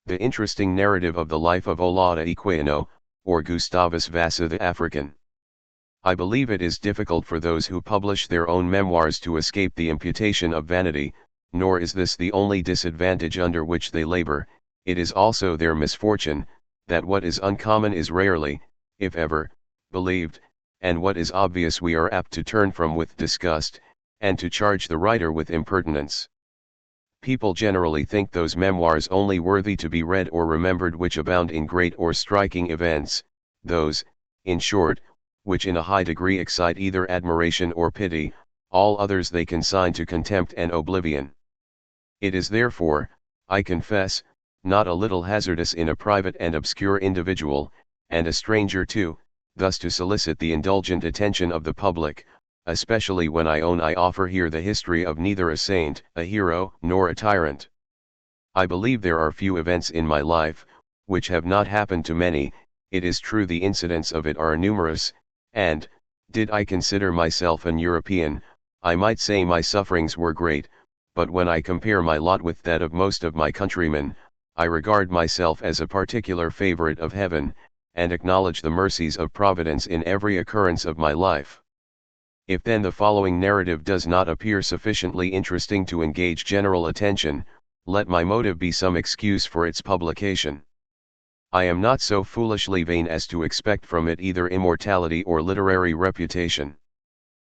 The interesting narrative of the life of Olaudah Equiano, or Gustavus Vassa the African. I believe it is difficult for those who publish their own memoirs to escape the imputation of vanity, nor is this the only disadvantage under which they labor. It is also their misfortune, that what is uncommon is rarely, if ever, believed, and what is obvious we are apt to turn from with disgust, and to charge the writer with impertinence. People generally think those memoirs only worthy to be read or remembered which abound in great or striking events, those, in short, which in a high degree excite either admiration or pity, all others they consign to contempt and oblivion. It is therefore, I confess, not a little hazardous in a private and obscure individual, and a stranger too, thus to solicit the indulgent attention of the public, especially when I own I offer here the history of neither a saint, a hero, nor a tyrant. I believe there are few events in my life, which have not happened to many. It is true the incidents of it are numerous, and, did I consider myself an European, I might say my sufferings were great, but when I compare my lot with that of most of my countrymen, I regard myself as a particular favorite of heaven, and acknowledge the mercies of Providence in every occurrence of my life. If then the following narrative does not appear sufficiently interesting to engage general attention, let my motive be some excuse for its publication. I am not so foolishly vain as to expect from it either immortality or literary reputation.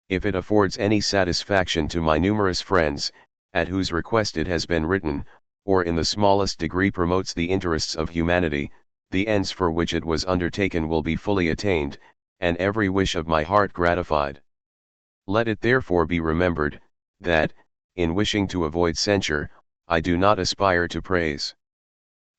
If it affords any satisfaction to my numerous friends, at whose request it has been written, or in the smallest degree promotes the interests of humanity, the ends for which it was undertaken will be fully attained, and every wish of my heart gratified. Let it therefore be remembered, that, in wishing to avoid censure, I do not aspire to praise.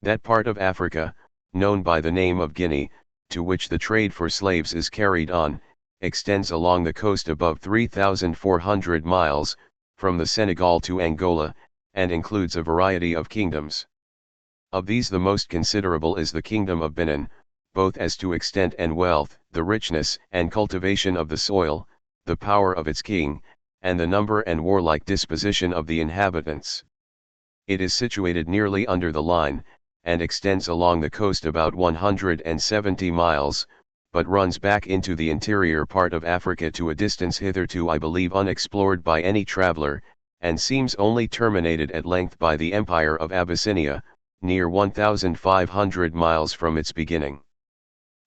That part of Africa, known by the name of Guinea, to which the trade for slaves is carried on, extends along the coast above 3,400 miles, from the Senegal to Angola, and includes a variety of kingdoms. Of these the most considerable is the kingdom of Benin, both as to extent and wealth, the richness and cultivation of the soil, the power of its king, and the number and warlike disposition of the inhabitants. It is situated nearly under the line, and extends along the coast about 170 miles, but runs back into the interior part of Africa to a distance hitherto I believe unexplored by any traveler, and seems only terminated at length by the empire of Abyssinia, near 1,500 miles from its beginning.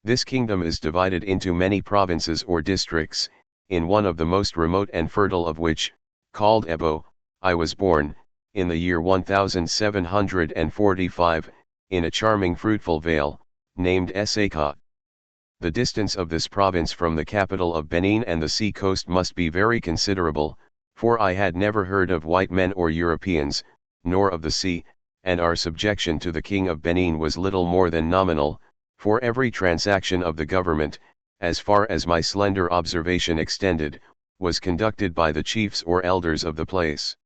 This kingdom is divided into many provinces or districts, in one of the most remote and fertile of which, called Ebo, I was born, in the year 1745, in a charming fruitful vale, named Eseka. The distance of this province from the capital of Benin and the sea coast must be very considerable, for I had never heard of white men or Europeans, nor of the sea, and our subjection to the king of Benin was little more than nominal, for every transaction of the government, as far as my slender observation extended, was conducted by the chiefs or elders of the place.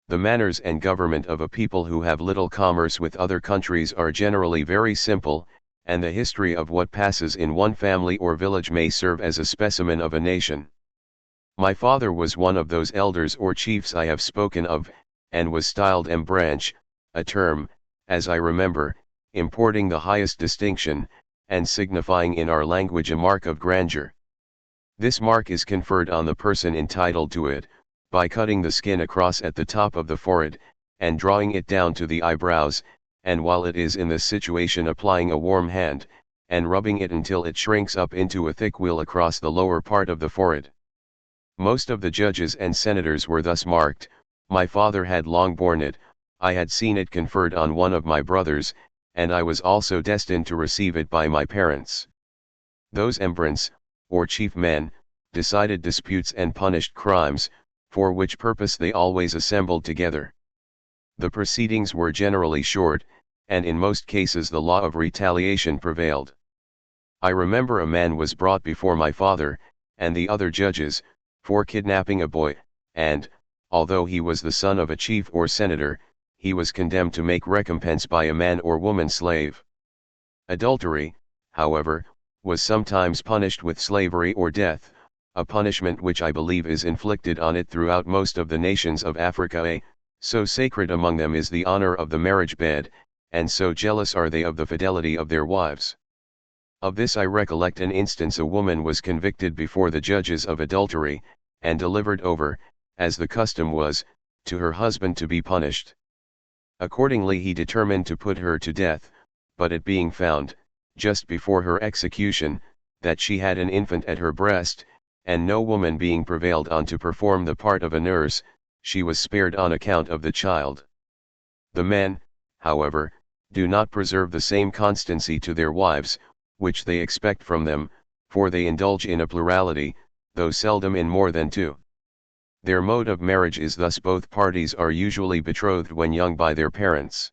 The manners and government of a people who have little commerce with other countries are generally very simple, and the history of what passes in one family or village may serve as a specimen of a nation. My father was one of those elders or chiefs I have spoken of, and was styled Mbranche, a term, as I remember, importing the highest distinction, and signifying in our language a mark of grandeur. This mark is conferred on the person entitled to it, by cutting the skin across at the top of the forehead, and drawing it down to the eyebrows, and while it is in this situation applying a warm hand, and rubbing it until it shrinks up into a thick wheal across the lower part of the forehead. Most of the judges and senators were thus marked. My father had long borne it, I had seen it conferred on one of my brothers, and I was also destined to receive it by my parents. Those emperants, or chief men, decided disputes and punished crimes, for which purpose they always assembled together. The proceedings were generally short, and in most cases the law of retaliation prevailed. I remember a man was brought before my father, and the other judges, for kidnapping a boy, and, although he was the son of a chief or senator, he was condemned to make recompense by a man or woman slave. Adultery, however, was sometimes punished with slavery or death, a punishment which I believe is inflicted on it throughout most of the nations of Africa. So sacred among them is the honor of the marriage bed, and so jealous are they of the fidelity of their wives. Of this I recollect an instance: a woman was convicted before the judges of adultery, and delivered over, as the custom was, to her husband to be punished. Accordingly he determined to put her to death, but it being found, just before her execution, that she had an infant at her breast, and no woman being prevailed on to perform the part of a nurse, she was spared on account of the child. The men, however, do not preserve the same constancy to their wives, which they expect from them, for they indulge in a plurality, though seldom in more than two. Their mode of marriage is thus: both parties are usually betrothed when young by their parents,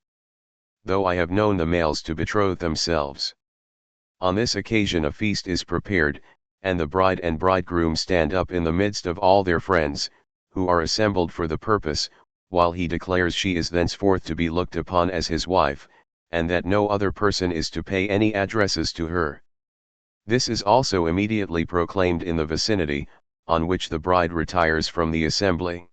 though I have known the males to betroth themselves. On this occasion a feast is prepared, and the bride and bridegroom stand up in the midst of all their friends, who are assembled for the purpose, while he declares she is thenceforth to be looked upon as his wife, and that no other person is to pay any addresses to her. This is also immediately proclaimed in the vicinity, on which the bride retires from the assembly.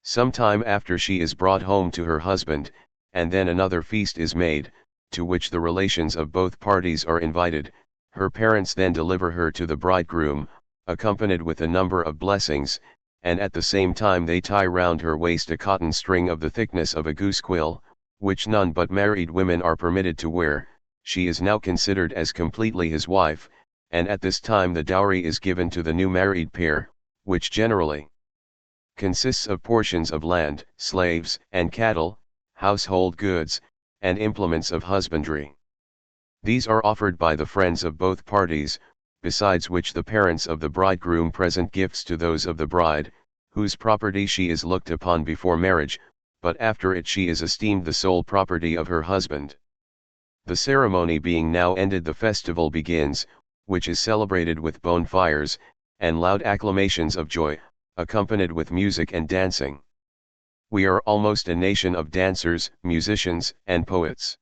Some time after she is brought home to her husband, and then another feast is made, to which the relations of both parties are invited. Her parents then deliver her to the bridegroom, accompanied with a number of blessings, and at the same time they tie round her waist a cotton string of the thickness of a goose quill, which none but married women are permitted to wear. She is now considered as completely his wife, and at this time the dowry is given to the new married pair, which generally consists of portions of land, slaves and cattle, household goods, and implements of husbandry. These are offered by the friends of both parties, besides which the parents of the bridegroom present gifts to those of the bride, whose property she is looked upon before marriage, but after it she is esteemed the sole property of her husband. The ceremony being now ended, the festival begins, which is celebrated with bonfires, and loud acclamations of joy, accompanied with music and dancing. We are almost a nation of dancers, musicians, and poets.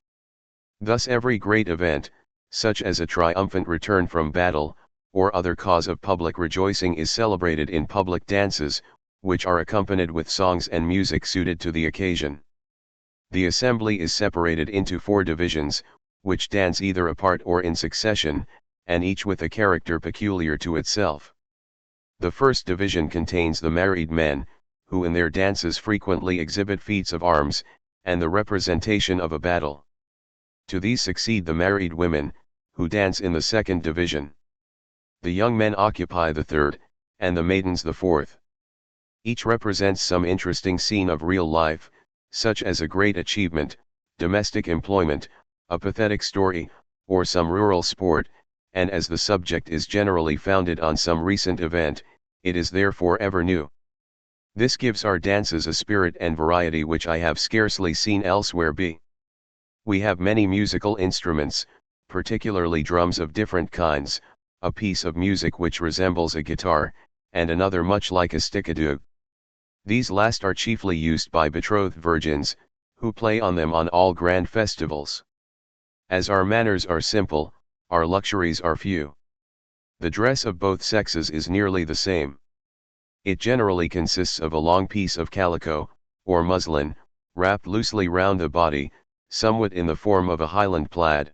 Thus every great event, such as a triumphant return from battle, or other cause of public rejoicing, is celebrated in public dances, which are accompanied with songs and music suited to the occasion. The assembly is separated into 4 divisions, which dance either apart or in succession, and each with a character peculiar to itself. The first division contains the married men, who in their dances frequently exhibit feats of arms, and the representation of a battle. To these succeed the married women, who dance in the second division. The young men occupy the third, and the maidens the fourth. Each represents some interesting scene of real life, such as a great achievement, domestic employment, a pathetic story, or some rural sport, and as the subject is generally founded on some recent event, it is therefore ever new. This gives our dances a spirit and variety which I have scarcely seen elsewhere. We have many musical instruments, particularly drums of different kinds, a piece of music which resembles a guitar, and another much like a stickadoo. These last are chiefly used by betrothed virgins, who play on them on all grand festivals. As our manners are simple, our luxuries are few. The dress of both sexes is nearly the same. It generally consists of a long piece of calico, or muslin, wrapped loosely round the body, somewhat in the form of a Highland plaid.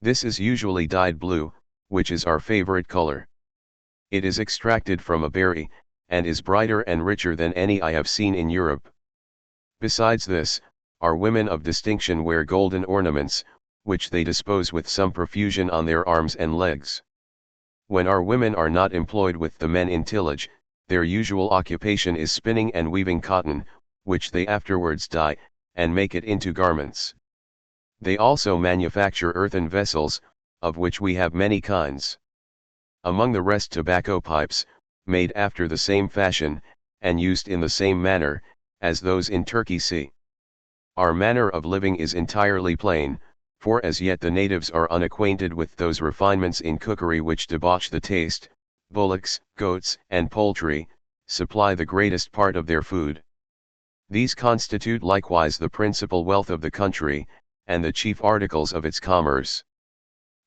This is usually dyed blue, which is our favorite color. It is extracted from a berry, and is brighter and richer than any I have seen in Europe. Besides this, our women of distinction wear golden ornaments, which they dispose with some profusion on their arms and legs. When our women are not employed with the men in tillage, their usual occupation is spinning and weaving cotton, which they afterwards dye, and make it into garments. They also manufacture earthen vessels, of which we have many kinds. Among the rest tobacco pipes, made after the same fashion, and used in the same manner, as those in Turkey. Our manner of living is entirely plain, for as yet the natives are unacquainted with those refinements in cookery which debauch the taste. Bullocks, goats, and poultry supply the greatest part of their food. These constitute likewise the principal wealth of the country, and the chief articles of its commerce.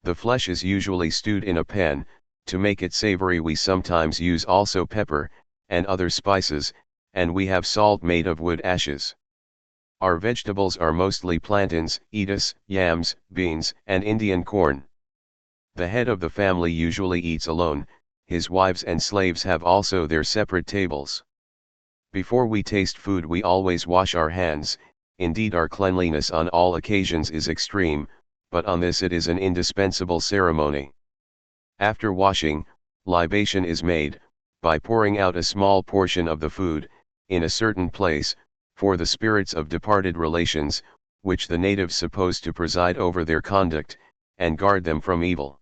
The flesh is usually stewed in a pan. To make it savory we sometimes use also pepper, and other spices, and we have salt made of wood ashes. Our vegetables are mostly plantains, etas, yams, beans, and Indian corn. The head of the family usually eats alone, his wives and slaves have also their separate tables. Before we taste food we always wash our hands, indeed our cleanliness on all occasions is extreme, but on this it is an indispensable ceremony. After washing, libation is made, by pouring out a small portion of the food, in a certain place, for the spirits of departed relations, which the natives suppose to preside over their conduct, and guard them from evil.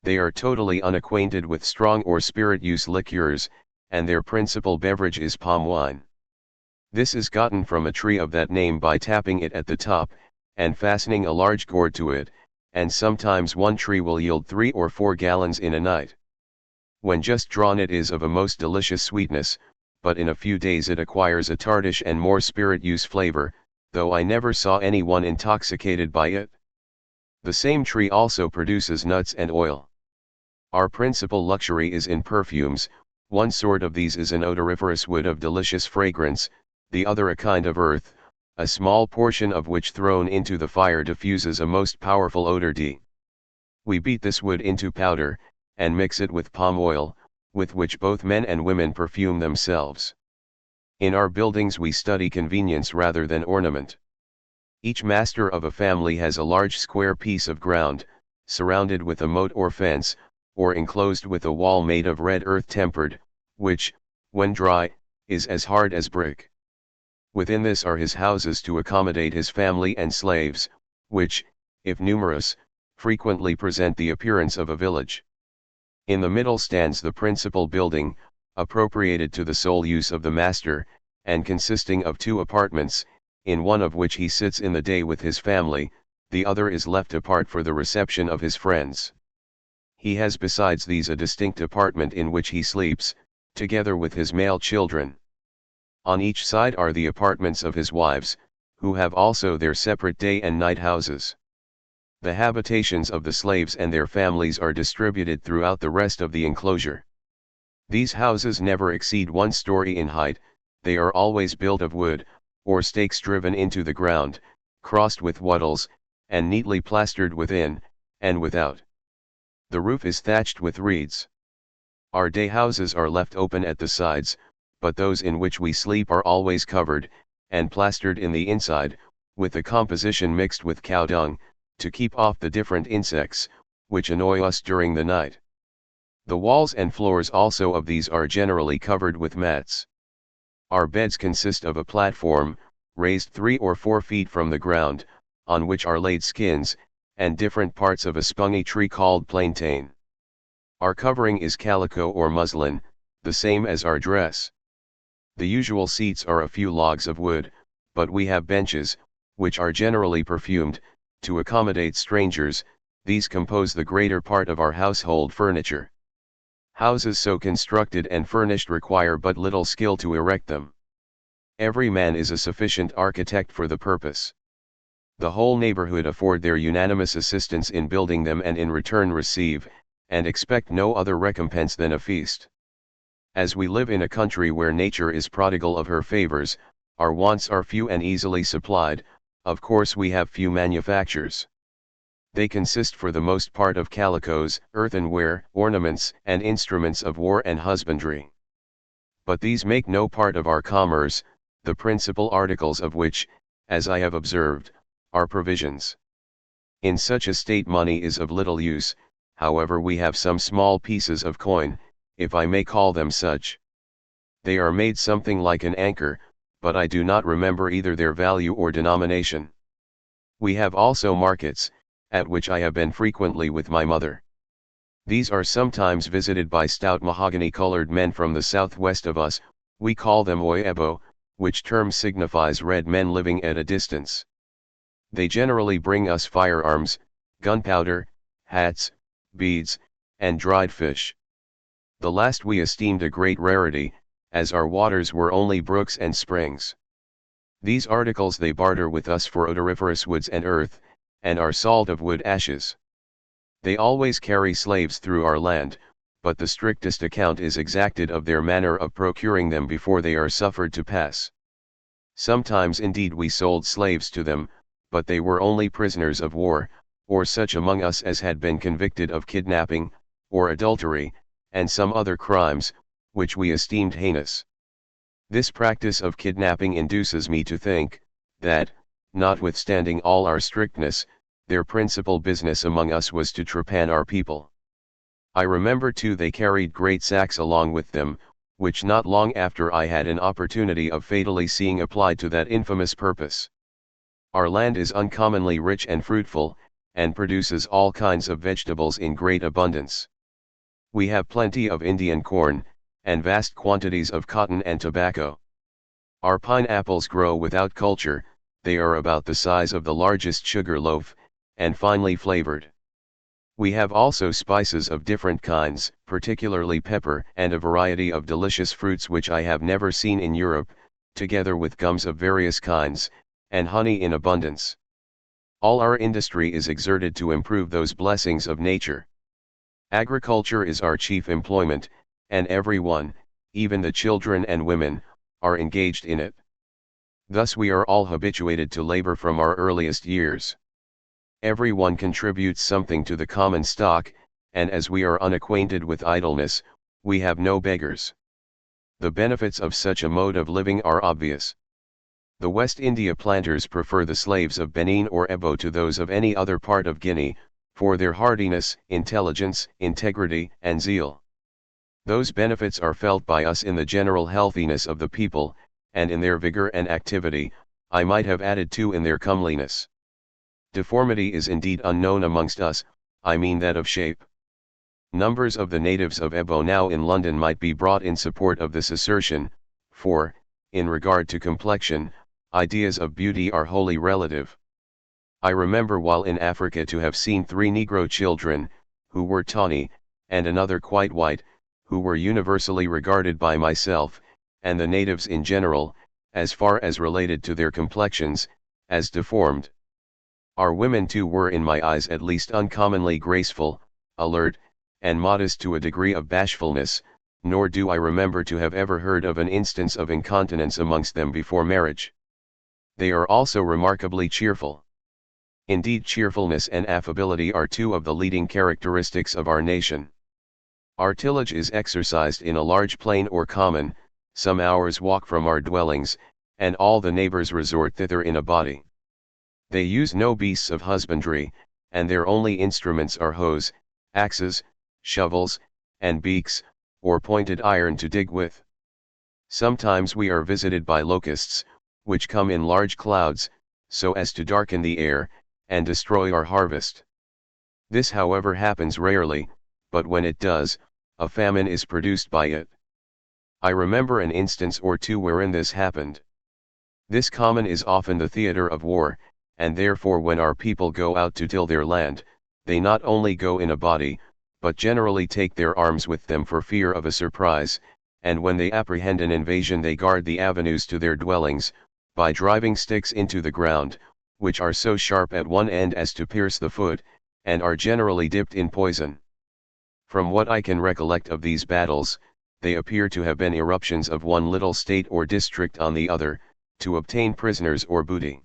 They are totally unacquainted with strong or spirit-use liqueurs, and their principal beverage is palm wine. This is gotten from a tree of that name by tapping it at the top, and fastening a large gourd to it, and sometimes one tree will yield 3 or 4 gallons in a night. When just drawn it is of a most delicious sweetness, but in a few days it acquires a tartish and more spirit-use flavor, though I never saw anyone intoxicated by it. The same tree also produces nuts and oil. Our principal luxury is in perfumes. One sort of these is an odoriferous wood of delicious fragrance, the other a kind of earth, a small portion of which thrown into the fire diffuses a most powerful odor. We beat this wood into powder, and mix it with palm oil, with which both men and women perfume themselves. In our buildings we study convenience rather than ornament. Each master of a family has a large square piece of ground, surrounded with a moat or fence, or enclosed with a wall made of red earth tempered, which, when dry, is as hard as brick. Within this are his houses to accommodate his family and slaves, which, if numerous, frequently present the appearance of a village. In the middle stands the principal building, appropriated to the sole use of the master, and consisting of 2 apartments, in one of which he sits in the day with his family, the other is left apart for the reception of his friends. He has besides these a distinct apartment in which he sleeps, together with his male children. On each side are the apartments of his wives, who have also their separate day and night houses. The habitations of the slaves and their families are distributed throughout the rest of the enclosure. These houses never exceed 1 story in height, they are always built of wood, or stakes driven into the ground, crossed with wattles, and neatly plastered within, and without. The roof is thatched with reeds. Our day houses are left open at the sides, but those in which we sleep are always covered, and plastered in the inside, with a composition mixed with cow dung, to keep off the different insects, which annoy us during the night. The walls and floors also of these are generally covered with mats. Our beds consist of a platform, raised 3 or 4 feet from the ground, on which are laid skins, and different parts of a spungy tree called plantain. Our covering is calico or muslin, the same as our dress. The usual seats are a few logs of wood, but we have benches, which are generally perfumed, to accommodate strangers. These compose the greater part of our household furniture. Houses so constructed and furnished require but little skill to erect them. Every man is a sufficient architect for the purpose. The whole neighborhood afford their unanimous assistance in building them and in return receive, and expect no other recompense than a feast. As we live in a country where nature is prodigal of her favors, our wants are few and easily supplied. Of course we have few manufactures. They consist for the most part of calicoes, earthenware, ornaments, and instruments of war and husbandry. But these make no part of our commerce, the principal articles of which, as I have observed, are provisions. In such a state money is of little use, however we have some small pieces of coin, if I may call them such. They are made something like an anchor, but I do not remember either their value or denomination. We have also markets, at which I have been frequently with my mother. These are sometimes visited by stout mahogany-colored men from the southwest of us. We call them Oebo, which term signifies red men living at a distance. They generally bring us firearms, gunpowder, hats, beads, and dried fish. The last we esteemed a great rarity, as our waters were only brooks and springs. These articles they barter with us for odoriferous woods and earth, and our salt of wood ashes. They always carry slaves through our land, but the strictest account is exacted of their manner of procuring them before they are suffered to pass. Sometimes indeed we sold slaves to them, but they were only prisoners of war, or such among us as had been convicted of kidnapping, or adultery, and some other crimes, which we esteemed heinous. This practice of kidnapping induces me to think, that, notwithstanding all our strictness, their principal business among us was to trepan our people. I remember too they carried great sacks along with them, which not long after I had an opportunity of fatally seeing applied to that infamous purpose. Our land is uncommonly rich and fruitful, and produces all kinds of vegetables in great abundance. We have plenty of Indian corn, and vast quantities of cotton and tobacco. Our pineapples grow without culture, they are about the size of the largest sugar loaf, and finely flavored. We have also spices of different kinds, particularly pepper, and a variety of delicious fruits which I have never seen in Europe, together with gums of various kinds, and honey in abundance. All our industry is exerted to improve those blessings of nature. Agriculture is our chief employment, and every one, even the children and women, are engaged in it. Thus we are all habituated to labor from our earliest years. Every one contributes something to the common stock, and as we are unacquainted with idleness, we have no beggars. The benefits of such a mode of living are obvious. The West India planters prefer the slaves of Benin or Ebo to those of any other part of Guinea, for their hardiness, intelligence, integrity, and zeal. Those benefits are felt by us in the general healthiness of the people, and in their vigor and activity, I might have added too in their comeliness. Deformity is indeed unknown amongst us, I mean that of shape. Numbers of the natives of Ebo now in London might be brought in support of this assertion, for, in regard to complexion, ideas of beauty are wholly relative. I remember while in Africa to have seen 3 Negro children, who were tawny, and another quite white, who were universally regarded by myself, and the natives in general, as far as related to their complexions, as deformed. Our women too were in my eyes at least uncommonly graceful, alert, and modest to a degree of bashfulness, nor do I remember to have ever heard of an instance of incontinence amongst them before marriage. They are also remarkably cheerful. Indeed, cheerfulness and affability are 2 of the leading characteristics of our nation. Our tillage is exercised in a large plain or common, some hours' walk from our dwellings, and all the neighbors resort thither in a body. They use no beasts of husbandry, and their only instruments are hoes, axes, shovels, and beaks, or pointed iron to dig with. Sometimes we are visited by locusts, which come in large clouds, so as to darken the air, and destroy our harvest. This however happens rarely, but when it does, a famine is produced by it. I remember an instance or 2 wherein this happened. This common is often the theatre of war, and therefore when our people go out to till their land, they not only go in a body, but generally take their arms with them for fear of a surprise, and when they apprehend an invasion they guard the avenues to their dwellings, by driving sticks into the ground, which are so sharp at one end as to pierce the foot, and are generally dipped in poison. From what I can recollect of these battles, they appear to have been eruptions of one little state or district on the other, to obtain prisoners or booty.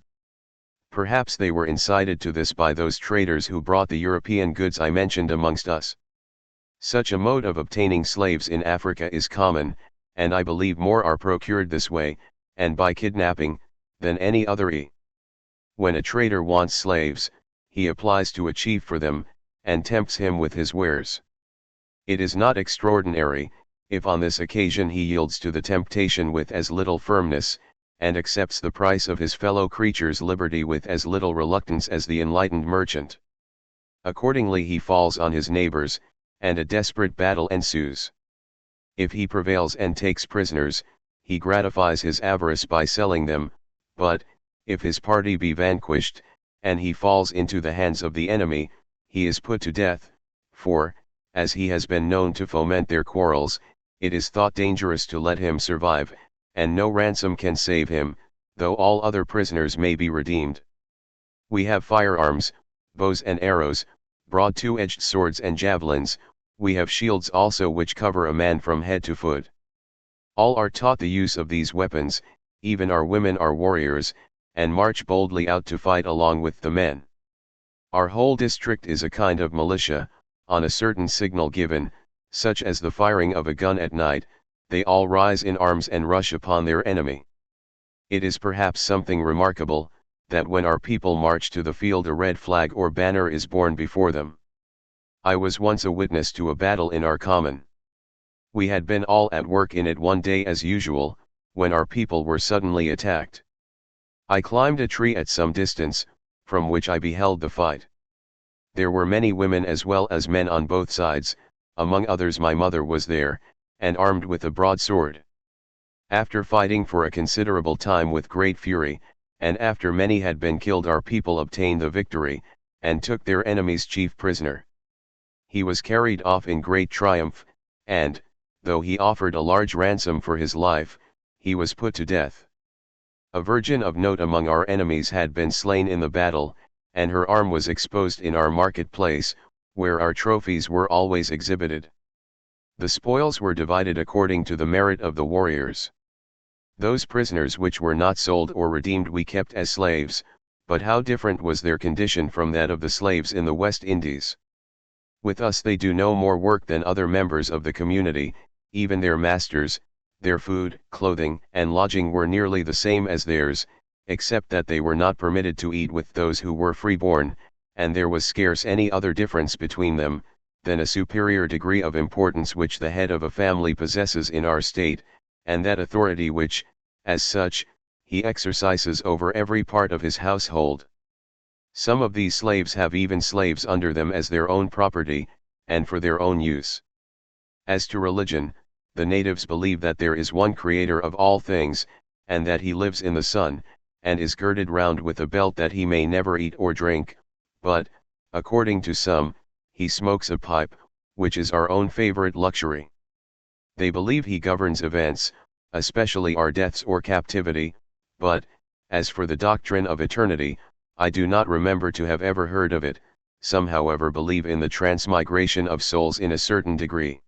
Perhaps they were incited to this by those traders who brought the European goods I mentioned amongst us. Such a mode of obtaining slaves in Africa is common, and I believe more are procured this way, and by kidnapping, than any other. When a trader wants slaves, he applies to a chief for them, and tempts him with his wares. It is not extraordinary, if on this occasion he yields to the temptation with as little firmness, and accepts the price of his fellow creature's liberty with as little reluctance as the enlightened merchant. Accordingly he falls on his neighbors, and a desperate battle ensues. If he prevails and takes prisoners, he gratifies his avarice by selling them, but, if his party be vanquished, and he falls into the hands of the enemy, he is put to death, for, as he has been known to foment their quarrels, it is thought dangerous to let him survive, and no ransom can save him, though all other prisoners may be redeemed. We have firearms, bows and arrows, broad 2-edged swords and javelins, we have shields also which cover a man from head to foot. All are taught the use of these weapons, even our women are warriors, and march boldly out to fight along with the men. Our whole district is a kind of militia. On a certain signal given, such as the firing of a gun at night, they all rise in arms and rush upon their enemy. It is perhaps something remarkable, that when our people march to the field a red flag or banner is borne before them. I was once a witness to a battle in our common. We had been all at work in it one day as usual, when our people were suddenly attacked. I climbed a tree at some distance, from which I beheld the fight. There were many women as well as men on both sides, among others my mother was there, and armed with a broadsword. After fighting for a considerable time with great fury, and after many had been killed, our people obtained the victory, and took their enemy's chief prisoner. He was carried off in great triumph, and, though he offered a large ransom for his life, he was put to death. A virgin of note among our enemies had been slain in the battle, and her arm was exposed in our marketplace, where our trophies were always exhibited. The spoils were divided according to the merit of the warriors. Those prisoners which were not sold or redeemed we kept as slaves, but how different was their condition from that of the slaves in the West Indies. With us they do no more work than other members of the community, even their masters, their food, clothing, and lodging were nearly the same as theirs, except that they were not permitted to eat with those who were freeborn, and there was scarce any other difference between them, than a superior degree of importance which the head of a family possesses in our state, and that authority which, as such, he exercises over every part of his household. Some of these slaves have even slaves under them as their own property, and for their own use. As to religion, the natives believe that there is one creator of all things, and that he lives in the sun, and is girded round with a belt that he may never eat or drink, but, according to some, he smokes a pipe, which is our own favorite luxury. They believe he governs events, especially our deaths or captivity, but, as for the doctrine of eternity, I do not remember to have ever heard of it. Some however believe in the transmigration of souls in a certain degree.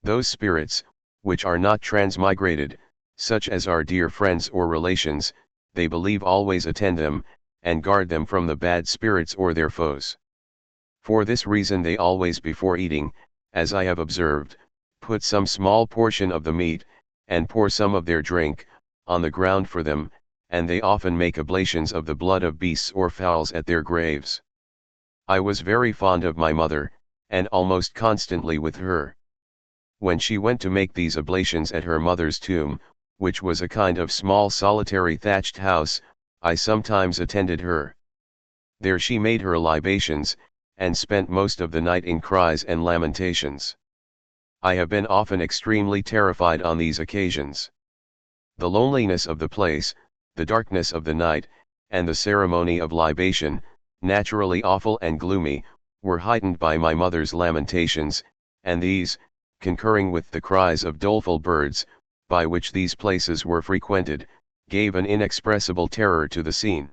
Those spirits, which are not transmigrated, such as our dear friends or relations, they believe always attend them, and guard them from the bad spirits or their foes. For this reason they always before eating, as I have observed, put some small portion of the meat, and pour some of their drink, on the ground for them, and they often make oblations of the blood of beasts or fowls at their graves. I was very fond of my mother, and almost constantly with her. When she went to make these oblations at her mother's tomb, which was a kind of small solitary thatched house, I sometimes attended her. There she made her libations, and spent most of the night in cries and lamentations. I have been often extremely terrified on these occasions. The loneliness of the place, the darkness of the night, and the ceremony of libation, naturally awful and gloomy, were heightened by my mother's lamentations, and these, concurring with the cries of doleful birds, by which these places were frequented, gave an inexpressible terror to the scene.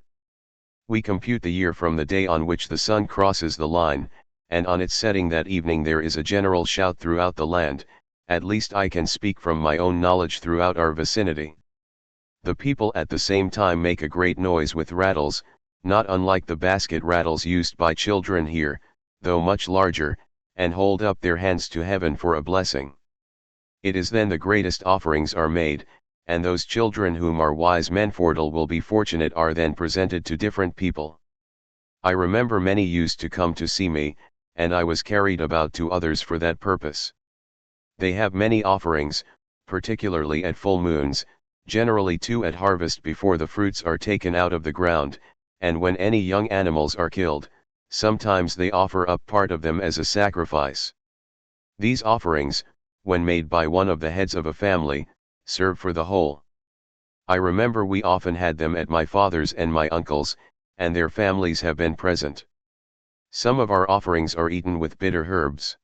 We compute the year from the day on which the sun crosses the line, and on its setting that evening there is a general shout throughout the land. At least I can speak from my own knowledge throughout our vicinity. The people at the same time make a great noise with rattles, not unlike the basket rattles used by children here, though much larger, and hold up their hands to heaven for a blessing. It is then the greatest offerings are made, and those children whom our wise Menfordle will be fortunate are then presented to different people. I remember many used to come to see me, and I was carried about to others for that purpose. They have many offerings, particularly at full moons, generally 2 at harvest before the fruits are taken out of the ground, and when any young animals are killed, sometimes they offer up part of them as a sacrifice. These offerings, when made by one of the heads of a family, serve for the whole. I remember we often had them at my father's and my uncle's, and their families have been present. Some of our offerings are eaten with bitter herbs.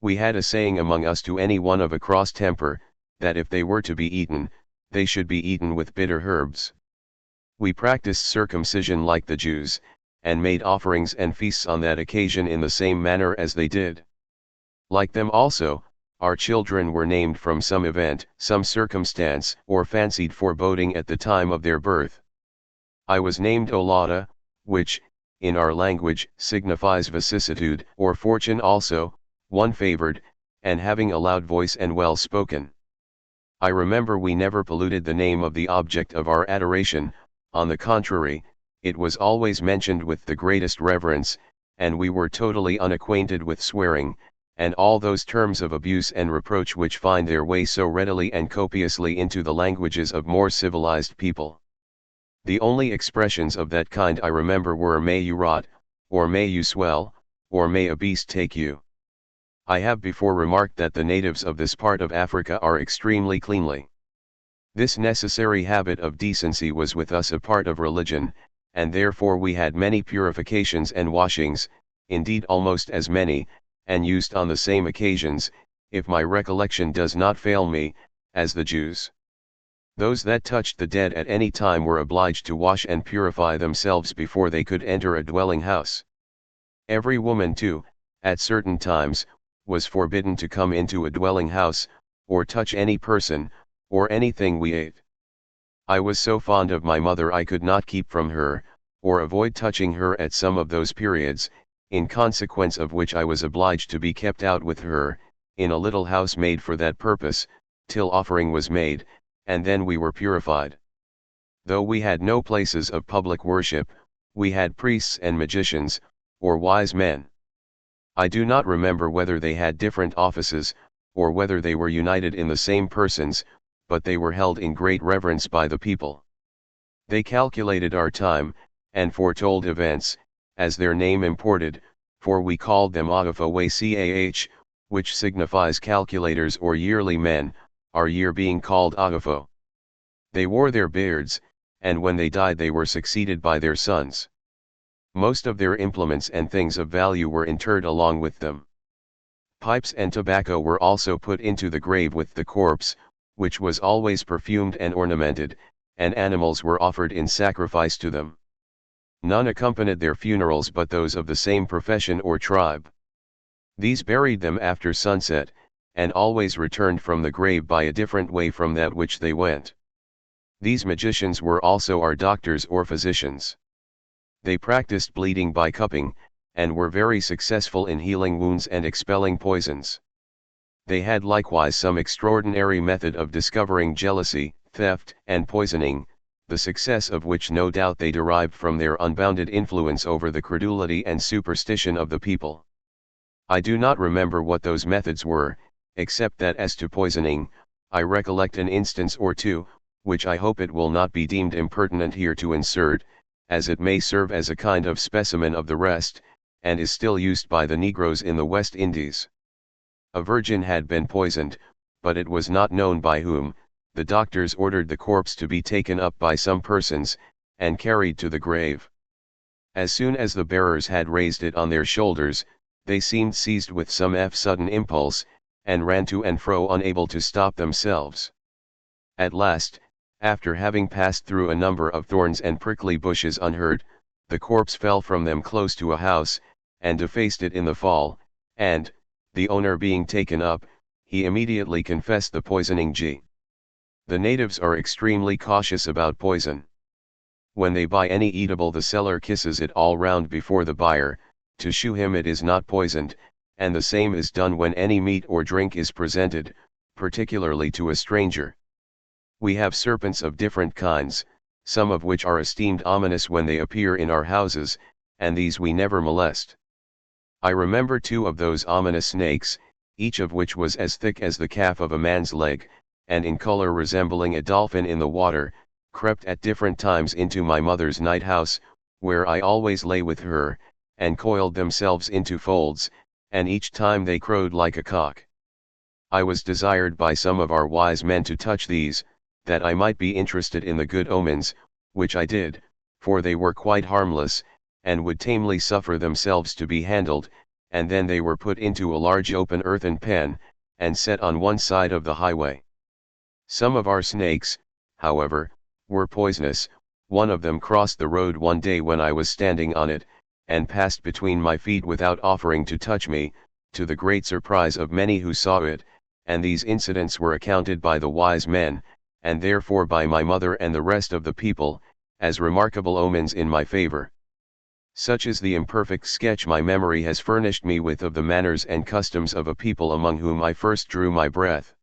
We had a saying among us to any one of a cross temper, that if they were to be eaten, they should be eaten with bitter herbs. We practiced circumcision like the Jews, and made offerings and feasts on that occasion in the same manner as they did. Like them also, our children were named from some event, some circumstance, or fancied foreboding at the time of their birth. I was named Olaudah, which, in our language, signifies vicissitude, or fortune also, one favored, and having a loud voice and well spoken. I remember we never polluted the name of the object of our adoration, on the contrary, it was always mentioned with the greatest reverence, and we were totally unacquainted with swearing, and all those terms of abuse and reproach which find their way so readily and copiously into the languages of more civilized people. The only expressions of that kind I remember were "may you rot," or "may you swell," or "may a beast take you." I have before remarked that the natives of this part of Africa are extremely cleanly. This necessary habit of decency was with us a part of religion, and therefore we had many purifications and washings, indeed almost as many, and used on the same occasions, if my recollection does not fail me, as the Jews. Those that touched the dead at any time were obliged to wash and purify themselves before they could enter a dwelling house. Every woman too, at certain times, was forbidden to come into a dwelling house, or touch any person, or anything we ate. I was so fond of my mother I could not keep from her, or avoid touching her at some of those periods, in consequence of which I was obliged to be kept out with her, in a little house made for that purpose, till offering was made, and then we were purified. Though we had no places of public worship, we had priests and magicians, or wise men. I do not remember whether they had different offices, or whether they were united in the same persons, but they were held in great reverence by the people. They calculated our time, and foretold events, as their name imported, for we called them Agafo, which signifies calculators or yearly men, our year being called Agafo. They wore their beards, and when they died they were succeeded by their sons. Most of their implements and things of value were interred along with them. Pipes and tobacco were also put into the grave with the corpse, which was always perfumed and ornamented, and animals were offered in sacrifice to them. None accompanied their funerals but those of the same profession or tribe. These buried them after sunset, and always returned from the grave by a different way from that which they went. These magicians were also our doctors or physicians. They practiced bleeding by cupping, and were very successful in healing wounds and expelling poisons. They had likewise some extraordinary method of discovering jealousy, theft, and poisoning, the success of which no doubt they derived from their unbounded influence over the credulity and superstition of the people. I do not remember what those methods were, except that as to poisoning, I recollect an instance or two, which I hope it will not be deemed impertinent here to insert, as it may serve as a kind of specimen of the rest, and is still used by the Negroes in the West Indies. A virgin had been poisoned, but it was not known by whom. The doctors ordered the corpse to be taken up by some persons, and carried to the grave. As soon as the bearers had raised it on their shoulders, they seemed seized with some sudden impulse, and ran to and fro unable to stop themselves. At last, after having passed through a number of thorns and prickly bushes unhurt, the corpse fell from them close to a house, and defaced it in the fall, and, the owner being taken up, he immediately confessed the poisoning. The natives are extremely cautious about poison. When they buy any eatable the seller kisses it all round before the buyer, to shew him it is not poisoned, and the same is done when any meat or drink is presented, particularly to a stranger. We have serpents of different kinds, some of which are esteemed ominous when they appear in our houses, and these we never molest. I remember 2 of those ominous snakes, each of which was as thick as the calf of a man's leg, and in color resembling a dolphin in the water, crept at different times into my mother's night house, where I always lay with her, and coiled themselves into folds, and each time they crowed like a cock. I was desired by some of our wise men to touch these, that I might be interested in the good omens, which I did, for they were quite harmless, and would tamely suffer themselves to be handled, and then they were put into a large open earthen pen, and set on one side of the highway. Some of our snakes, however, were poisonous. One of them crossed the road one day when I was standing on it, and passed between my feet without offering to touch me, to the great surprise of many who saw it, and these incidents were accounted by the wise men, and therefore by my mother and the rest of the people, as remarkable omens in my favor. Such is the imperfect sketch my memory has furnished me with of the manners and customs of a people among whom I first drew my breath.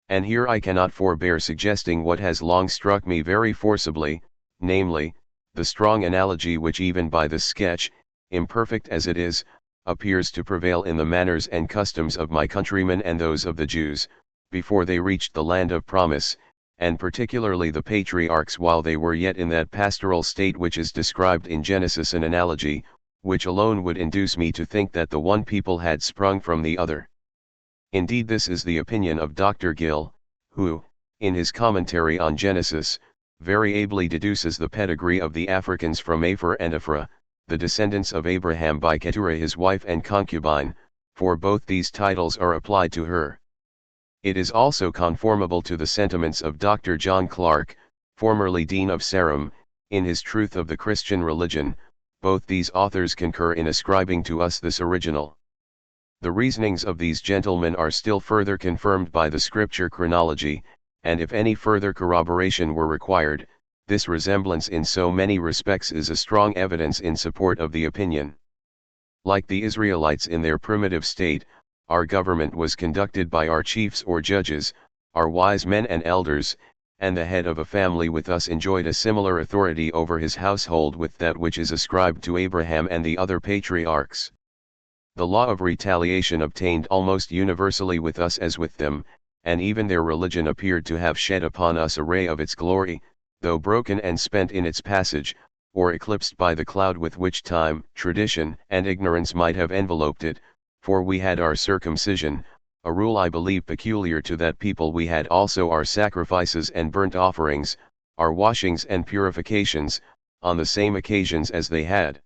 And here I cannot forbear suggesting what has long struck me very forcibly, namely, the strong analogy which even by this sketch, imperfect as it is, appears to prevail in the manners and customs of my countrymen and those of the Jews, before they reached the land of promise, and particularly the patriarchs while they were yet in that pastoral state which is described in Genesis, an analogy, which alone would induce me to think that the one people had sprung from the other. Indeed, this is the opinion of Dr. Gill, who, in his commentary on Genesis, very ably deduces the pedigree of the Africans from Aphor and Ephra, the descendants of Abraham by Keturah his wife and concubine, for both these titles are applied to her. It is also conformable to the sentiments of Dr. John Clarke, formerly Dean of Sarum, in his Truth of the Christian Religion. Both these authors concur in ascribing to us this original. The reasonings of these gentlemen are still further confirmed by the scripture chronology, and if any further corroboration were required, this resemblance in so many respects is a strong evidence in support of the opinion. Like the Israelites in their primitive state, our government was conducted by our chiefs or judges, our wise men and elders, and the head of a family with us enjoyed a similar authority over his household with that which is ascribed to Abraham and the other patriarchs. The law of retaliation obtained almost universally with us as with them, and even their religion appeared to have shed upon us a ray of its glory, though broken and spent in its passage, or eclipsed by the cloud with which time, tradition, and ignorance might have enveloped it. For we had our circumcision, a rule I believe peculiar to that people. We had also our sacrifices and burnt offerings, our washings and purifications, on the same occasions as they had.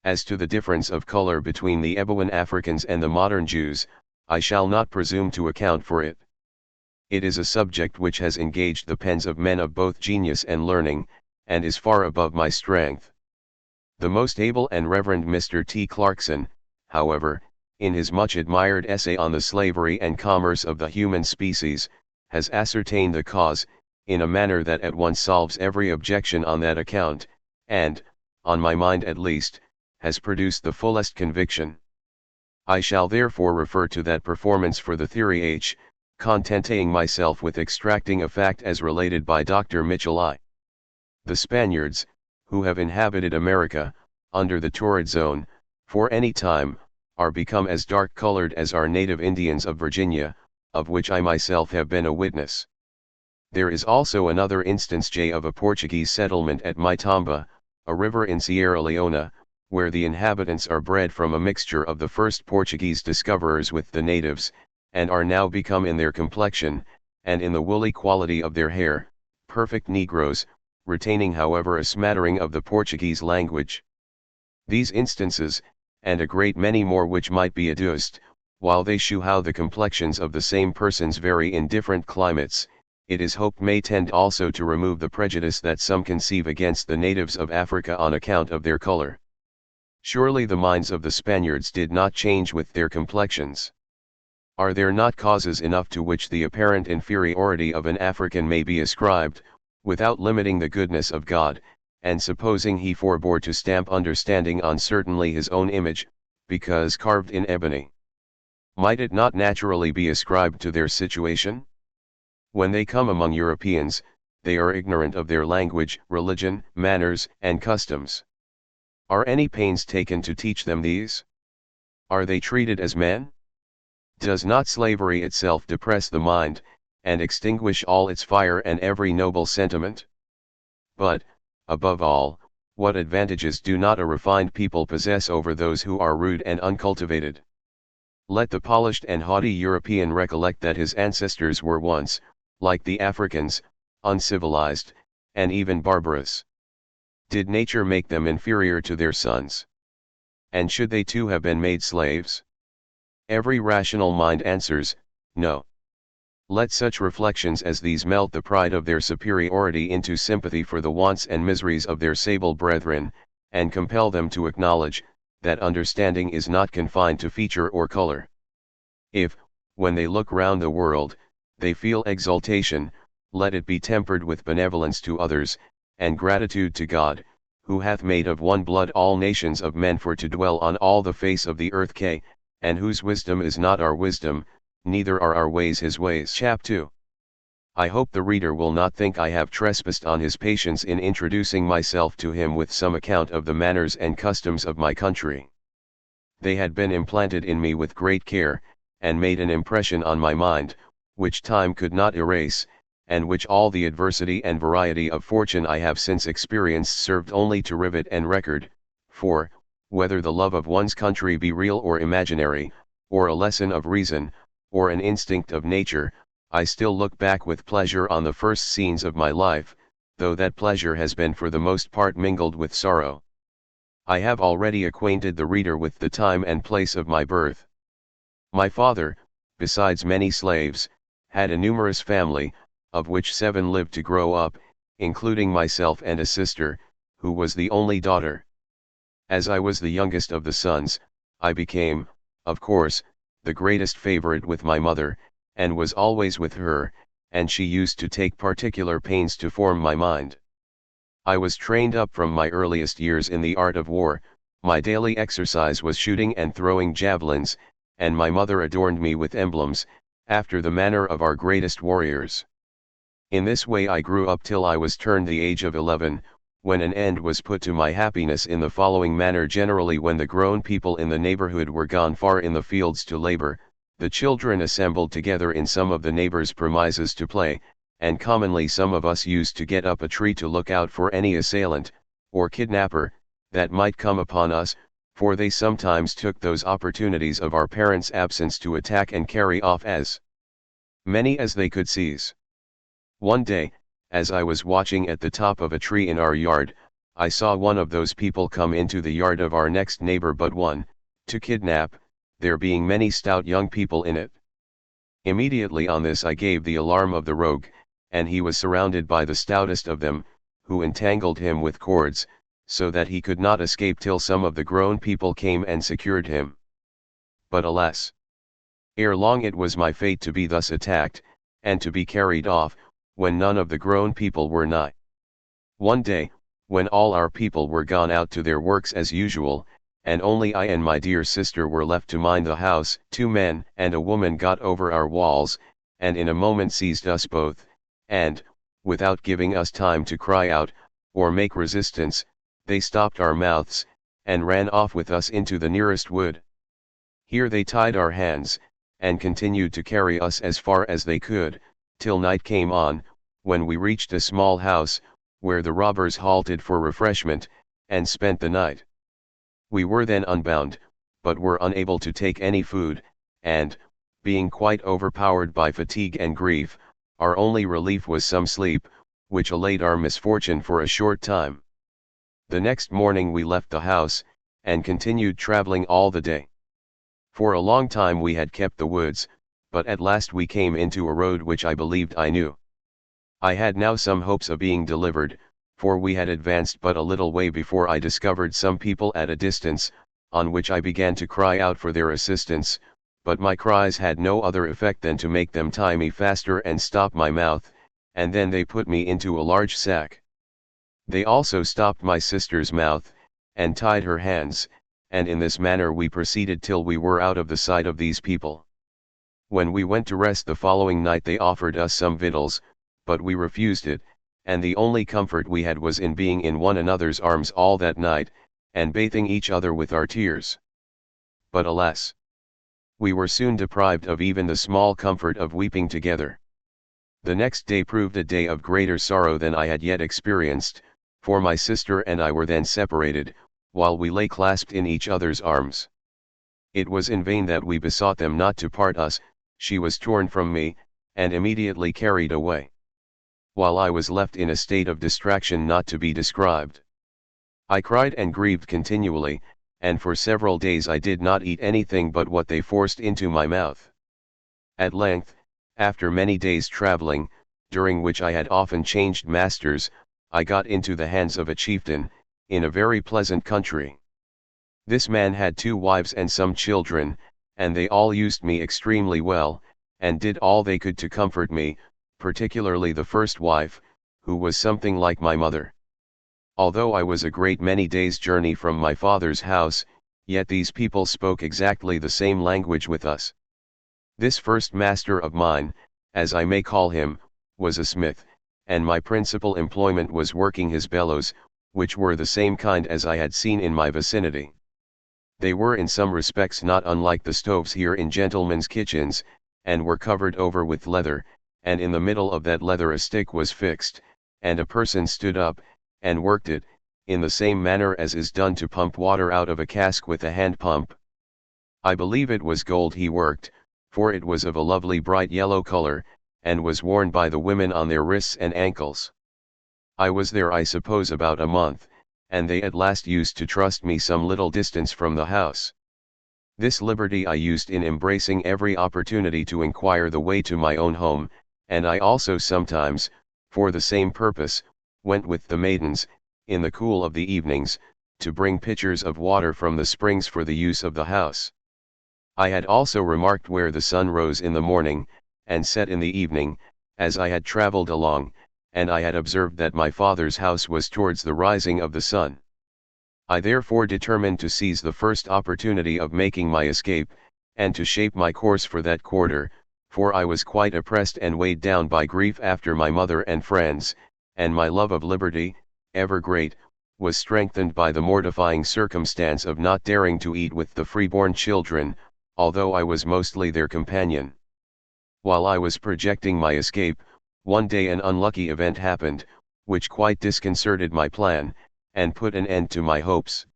As to the difference of color between the Ebuin Africans and the modern Jews, I shall not presume to account for it. It is a subject which has engaged the pens of men of both genius and learning, and is far above my strength. The most able and Reverend Mr. T. Clarkson, however, in his much admired essay on the slavery and commerce of the human species, has ascertained the cause, in a manner that at once solves every objection on that account, and, on my mind at least, has produced the fullest conviction. I shall therefore refer to that performance for the theory contenting myself with extracting a fact as related by Dr. Mitchell I. The Spaniards, who have inhabited America, under the torrid zone, for any time, are become as dark-colored as our native Indians of Virginia, of which I myself have been a witness. There is also another instance of a Portuguese settlement at Maitamba, a river in Sierra Leone, where the inhabitants are bred from a mixture of the first Portuguese discoverers with the natives, and are now become in their complexion, and in the woolly quality of their hair, perfect Negroes, retaining however a smattering of the Portuguese language. These instances, and a great many more which might be adduced, while they shew how the complexions of the same persons vary in different climates, it is hoped may tend also to remove the prejudice that some conceive against the natives of Africa on account of their color. Surely the minds of the Spaniards did not change with their complexions. Are there not causes enough to which the apparent inferiority of an African may be ascribed, without limiting the goodness of God, and supposing he forbore to stamp understanding on certainly his own image, because carved in ebony? Might it not naturally be ascribed to their situation? When they come among Europeans, they are ignorant of their language, religion, manners, and customs. Are any pains taken to teach them these? Are they treated as men? Does not slavery itself depress the mind, and extinguish all its fire and every noble sentiment? But, above all, what advantages do not a refined people possess over those who are rude and uncultivated? Let the polished and haughty European recollect that his ancestors were once, like the Africans, uncivilized, and even barbarous. Did nature make them inferior to their sons? And should they too have been made slaves? Every rational mind answers, no. Let such reflections as these melt the pride of their superiority into sympathy for the wants and miseries of their sable brethren, and compel them to acknowledge, that understanding is not confined to feature or color. If, when they look round the world, they feel exultation, let it be tempered with benevolence to others, and gratitude to God, who hath made of one blood all nations of men for to dwell on all the face of the earth and whose wisdom is not our wisdom, neither are our ways his ways. Chap 2. I hope the reader will not think I have trespassed on his patience in introducing myself to him with some account of the manners and customs of my country. They had been implanted in me with great care, and made an impression on my mind, which time could not erase, and which all the adversity and variety of fortune I have since experienced served only to rivet and record, for, whether the love of one's country be real or imaginary, or a lesson of reason, or an instinct of nature, I still look back with pleasure on the first scenes of my life, though that pleasure has been for the most part mingled with sorrow. I have already acquainted the reader with the time and place of my birth. My father, besides many slaves, had a numerous family, of which 7 lived to grow up, including myself and a sister, who was the only daughter. As I was the youngest of the sons, I became, of course, the greatest favorite with my mother, and was always with her, and she used to take particular pains to form my mind. I was trained up from my earliest years in the art of war, my daily exercise was shooting and throwing javelins, and my mother adorned me with emblems, after the manner of our greatest warriors. In this way I grew up till I was turned the age of 11, when an end was put to my happiness in the following manner. Generally when the grown people in the neighborhood were gone far in the fields to labor, the children assembled together in some of the neighbors' premises to play, and commonly some of us used to get up a tree to look out for any assailant, or kidnapper, that might come upon us, for they sometimes took those opportunities of our parents' absence to attack and carry off as many as they could seize. One day, as I was watching at the top of a tree in our yard, I saw one of those people come into the yard of our next neighbor but one, to kidnap, there being many stout young people in it. Immediately on this I gave the alarm of the rogue, and he was surrounded by the stoutest of them, who entangled him with cords, so that he could not escape till some of the grown people came and secured him. But alas! Ere long it was my fate to be thus attacked, and to be carried off, when none of the grown people were nigh. One day, when all our people were gone out to their works as usual, and only I and my dear sister were left to mind the house, 2 men and a woman got over our walls, and in a moment seized us both, and, without giving us time to cry out, or make resistance, they stopped our mouths, and ran off with us into the nearest wood. Here they tied our hands, and continued to carry us as far as they could, till night came on, when we reached a small house, where the robbers halted for refreshment, and spent the night. We were then unbound, but were unable to take any food, and, being quite overpowered by fatigue and grief, our only relief was some sleep, which allayed our misfortune for a short time. The next morning we left the house, and continued traveling all the day. For a long time we had kept the woods, but at last we came into a road which I believed I knew. I had now some hopes of being delivered, for we had advanced but a little way before I discovered some people at a distance, on which I began to cry out for their assistance, but my cries had no other effect than to make them tie me faster and stop my mouth, and then they put me into a large sack. They also stopped my sister's mouth, and tied her hands, and in this manner we proceeded till we were out of the sight of these people. When we went to rest the following night they offered us some victuals, but we refused it, and the only comfort we had was in being in one another's arms all that night, and bathing each other with our tears. But alas! We were soon deprived of even the small comfort of weeping together. The next day proved a day of greater sorrow than I had yet experienced, for my sister and I were then separated, while we lay clasped in each other's arms. It was in vain that we besought them not to part us, she was torn from me, and immediately carried away, while I was left in a state of distraction not to be described. I cried and grieved continually, and for several days I did not eat anything but what they forced into my mouth. At length, after many days traveling, during which I had often changed masters, I got into the hands of a chieftain, in a very pleasant country. This man had 2 wives and some children, and they all used me extremely well, and did all they could to comfort me, particularly the first wife, who was something like my mother. Although I was a great many days' journey from my father's house, yet these people spoke exactly the same language with us. This first master of mine, as I may call him, was a smith, and my principal employment was working his bellows, which were the same kind as I had seen in my vicinity. They were in some respects not unlike the stoves here in gentlemen's kitchens, and were covered over with leather, and in the middle of that leather a stick was fixed, and a person stood up, and worked it, in the same manner as is done to pump water out of a cask with a hand pump. I believe it was gold he worked, for it was of a lovely bright yellow color, and was worn by the women on their wrists and ankles. I was there I suppose about a month, and they at last used to trust me some little distance from the house. This liberty I used in embracing every opportunity to inquire the way to my own home, and I also sometimes, for the same purpose, went with the maidens, in the cool of the evenings, to bring pitchers of water from the springs for the use of the house. I had also remarked where the sun rose in the morning, and set in the evening, as I had travelled along, and I had observed that my father's house was towards the rising of the sun. I therefore determined to seize the first opportunity of making my escape, and to shape my course for that quarter, for I was quite oppressed and weighed down by grief after my mother and friends, and my love of liberty, ever great, was strengthened by the mortifying circumstance of not daring to eat with the freeborn children, although I was mostly their companion. While I was projecting my escape, one day an unlucky event happened, which quite disconcerted my plan, and put an end to my hopes.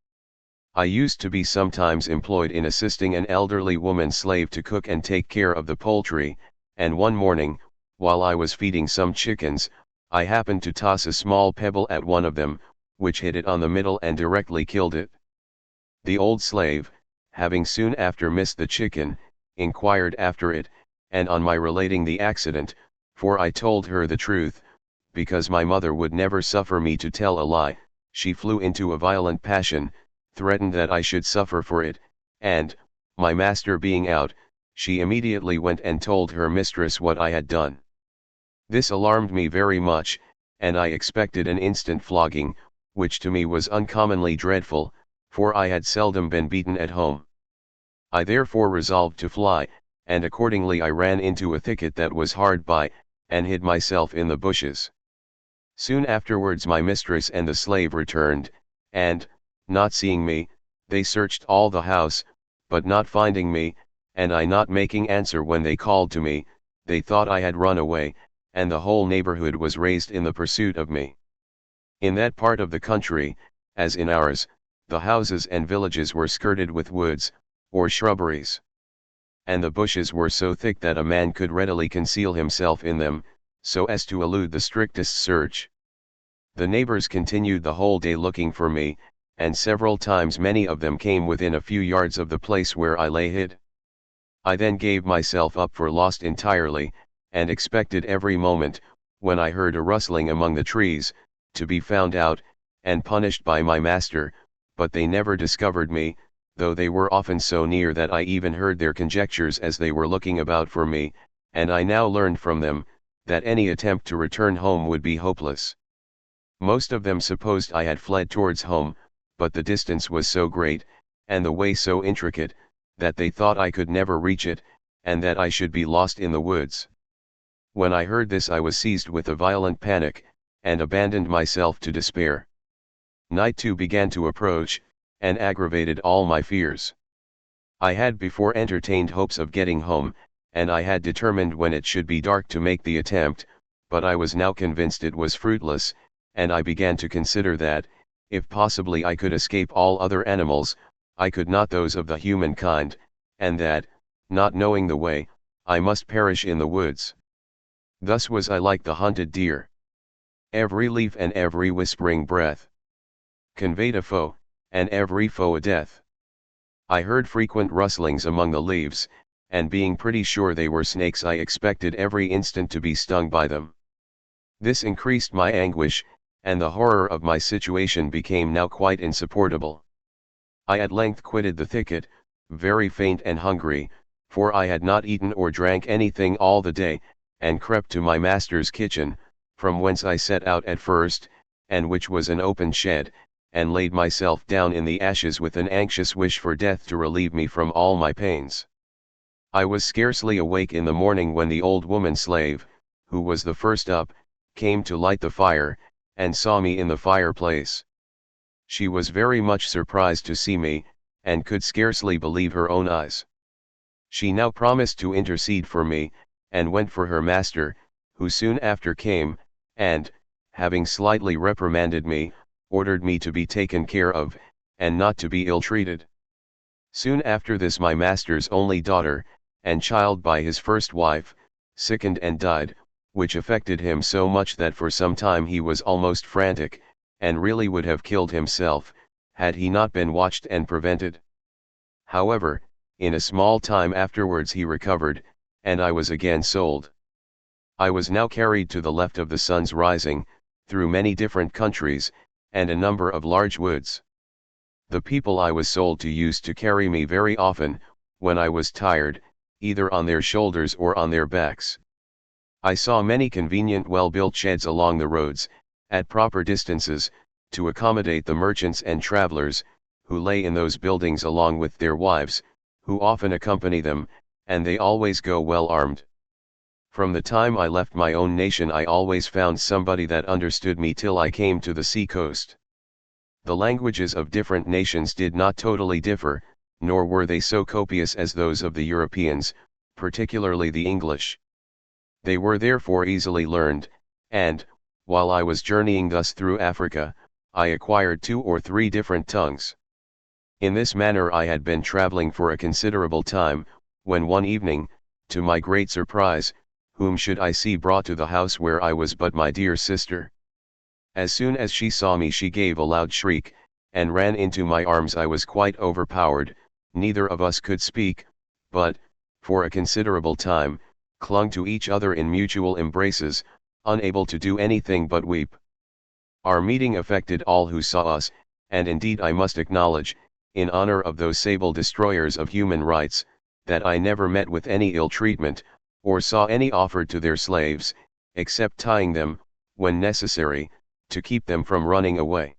I used to be sometimes employed in assisting an elderly woman slave to cook and take care of the poultry, and one morning, while I was feeding some chickens, I happened to toss a small pebble at one of them, which hit it on the middle and directly killed it. The old slave, having soon after missed the chicken, inquired after it, and on my relating the accident, for I told her the truth, because my mother would never suffer me to tell a lie, she flew into a violent passion, threatened that I should suffer for it, and, my master being out, she immediately went and told her mistress what I had done. This alarmed me very much, and I expected an instant flogging, which to me was uncommonly dreadful, for I had seldom been beaten at home. I therefore resolved to fly, and accordingly I ran into a thicket that was hard by, and hid myself in the bushes. Soon afterwards my mistress and the slave returned, and, not seeing me, they searched all the house, but not finding me, and I not making answer when they called to me, they thought I had run away, and the whole neighborhood was raised in the pursuit of me. In that part of the country, as in ours, the houses and villages were skirted with woods, or shrubberies. And the bushes were so thick that a man could readily conceal himself in them, so as to elude the strictest search. The neighbors continued the whole day looking for me, and several times many of them came within a few yards of the place where I lay hid. I then gave myself up for lost entirely, and expected every moment, when I heard a rustling among the trees, to be found out, and punished by my master, but they never discovered me, though they were often so near that I even heard their conjectures as they were looking about for me, and I now learned from them, that any attempt to return home would be hopeless. Most of them supposed I had fled towards home, but the distance was so great, and the way so intricate, that they thought I could never reach it, and that I should be lost in the woods. When I heard this I was seized with a violent panic, and abandoned myself to despair. Night too began to approach, and aggravated all my fears. I had before entertained hopes of getting home, and I had determined when it should be dark to make the attempt, but I was now convinced it was fruitless, and I began to consider that, if possibly I could escape all other animals, I could not those of the human kind, and that, not knowing the way, I must perish in the woods. Thus was I like the hunted deer. Every leaf and every whispering breath conveyed a foe, and every foe a death. I heard frequent rustlings among the leaves, and being pretty sure they were snakes I expected every instant to be stung by them. This increased my anguish, and the horror of my situation became now quite insupportable. I at length quitted the thicket, very faint and hungry, for I had not eaten or drank anything all the day, and crept to my master's kitchen, from whence I set out at first, and which was an open shed, and laid myself down in the ashes with an anxious wish for death to relieve me from all my pains. I was scarcely awake in the morning when the old woman slave, who was the first up, came to light the fire, and saw me in the fireplace. She was very much surprised to see me, and could scarcely believe her own eyes. She now promised to intercede for me, and went for her master, who soon after came, and, having slightly reprimanded me, ordered me to be taken care of, and not to be ill-treated. Soon after this my master's only daughter, and child by his first wife, sickened and died, which affected him so much that for some time he was almost frantic, and really would have killed himself, had he not been watched and prevented. However, in a small time afterwards he recovered, and I was again sold. I was now carried to the left of the sun's rising, through many different countries, and a number of large woods. The people I was sold to used to carry me very often, when I was tired, either on their shoulders or on their backs. I saw many convenient well-built sheds along the roads, at proper distances, to accommodate the merchants and travelers, who lay in those buildings along with their wives, who often accompany them, and they always go well armed. From the time I left my own nation I always found somebody that understood me till I came to the sea coast. The languages of different nations did not totally differ, nor were they so copious as those of the Europeans, particularly the English. They were therefore easily learned, and, while I was journeying thus through Africa, I acquired 2 or 3 different tongues. In this manner I had been traveling for a considerable time, when one evening, to my great surprise, whom should I see brought to the house where I was but my dear sister. As soon as she saw me she gave a loud shriek, and ran into my arms. I was quite overpowered, neither of us could speak, but, for a considerable time, clung to each other in mutual embraces, unable to do anything but weep. Our meeting affected all who saw us, and indeed I must acknowledge, in honor of those sable destroyers of human rights, that I never met with any ill treatment, or saw any offered to their slaves, except tying them, when necessary, to keep them from running away.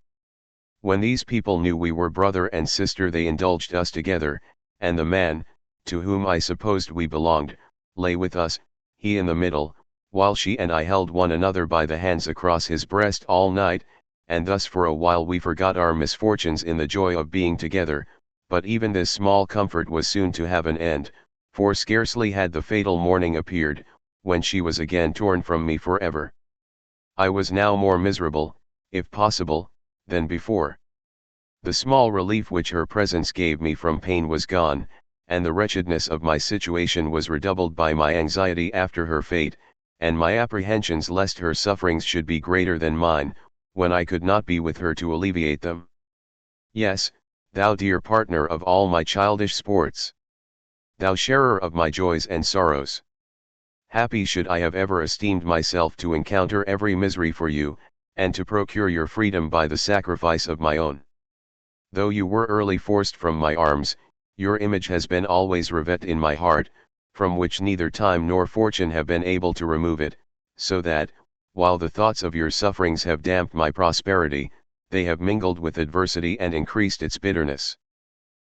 When these people knew we were brother and sister they indulged us together, and the man, to whom I supposed we belonged, lay with us, he in the middle, while she and I held one another by the hands across his breast all night, and thus for a while we forgot our misfortunes in the joy of being together, but even this small comfort was soon to have an end, for scarcely had the fatal morning appeared, when she was again torn from me forever. I was now more miserable, if possible, than before. The small relief which her presence gave me from pain was gone, and the wretchedness of my situation was redoubled by my anxiety after her fate, and my apprehensions lest her sufferings should be greater than mine, when I could not be with her to alleviate them. Yes, thou dear partner of all my childish sports! Thou sharer of my joys and sorrows! Happy should I have ever esteemed myself to encounter every misery for you, and to procure your freedom by the sacrifice of my own. Though you were early forced from my arms, your image has been always revet in my heart, from which neither time nor fortune have been able to remove it, so that, while the thoughts of your sufferings have damped my prosperity, they have mingled with adversity and increased its bitterness.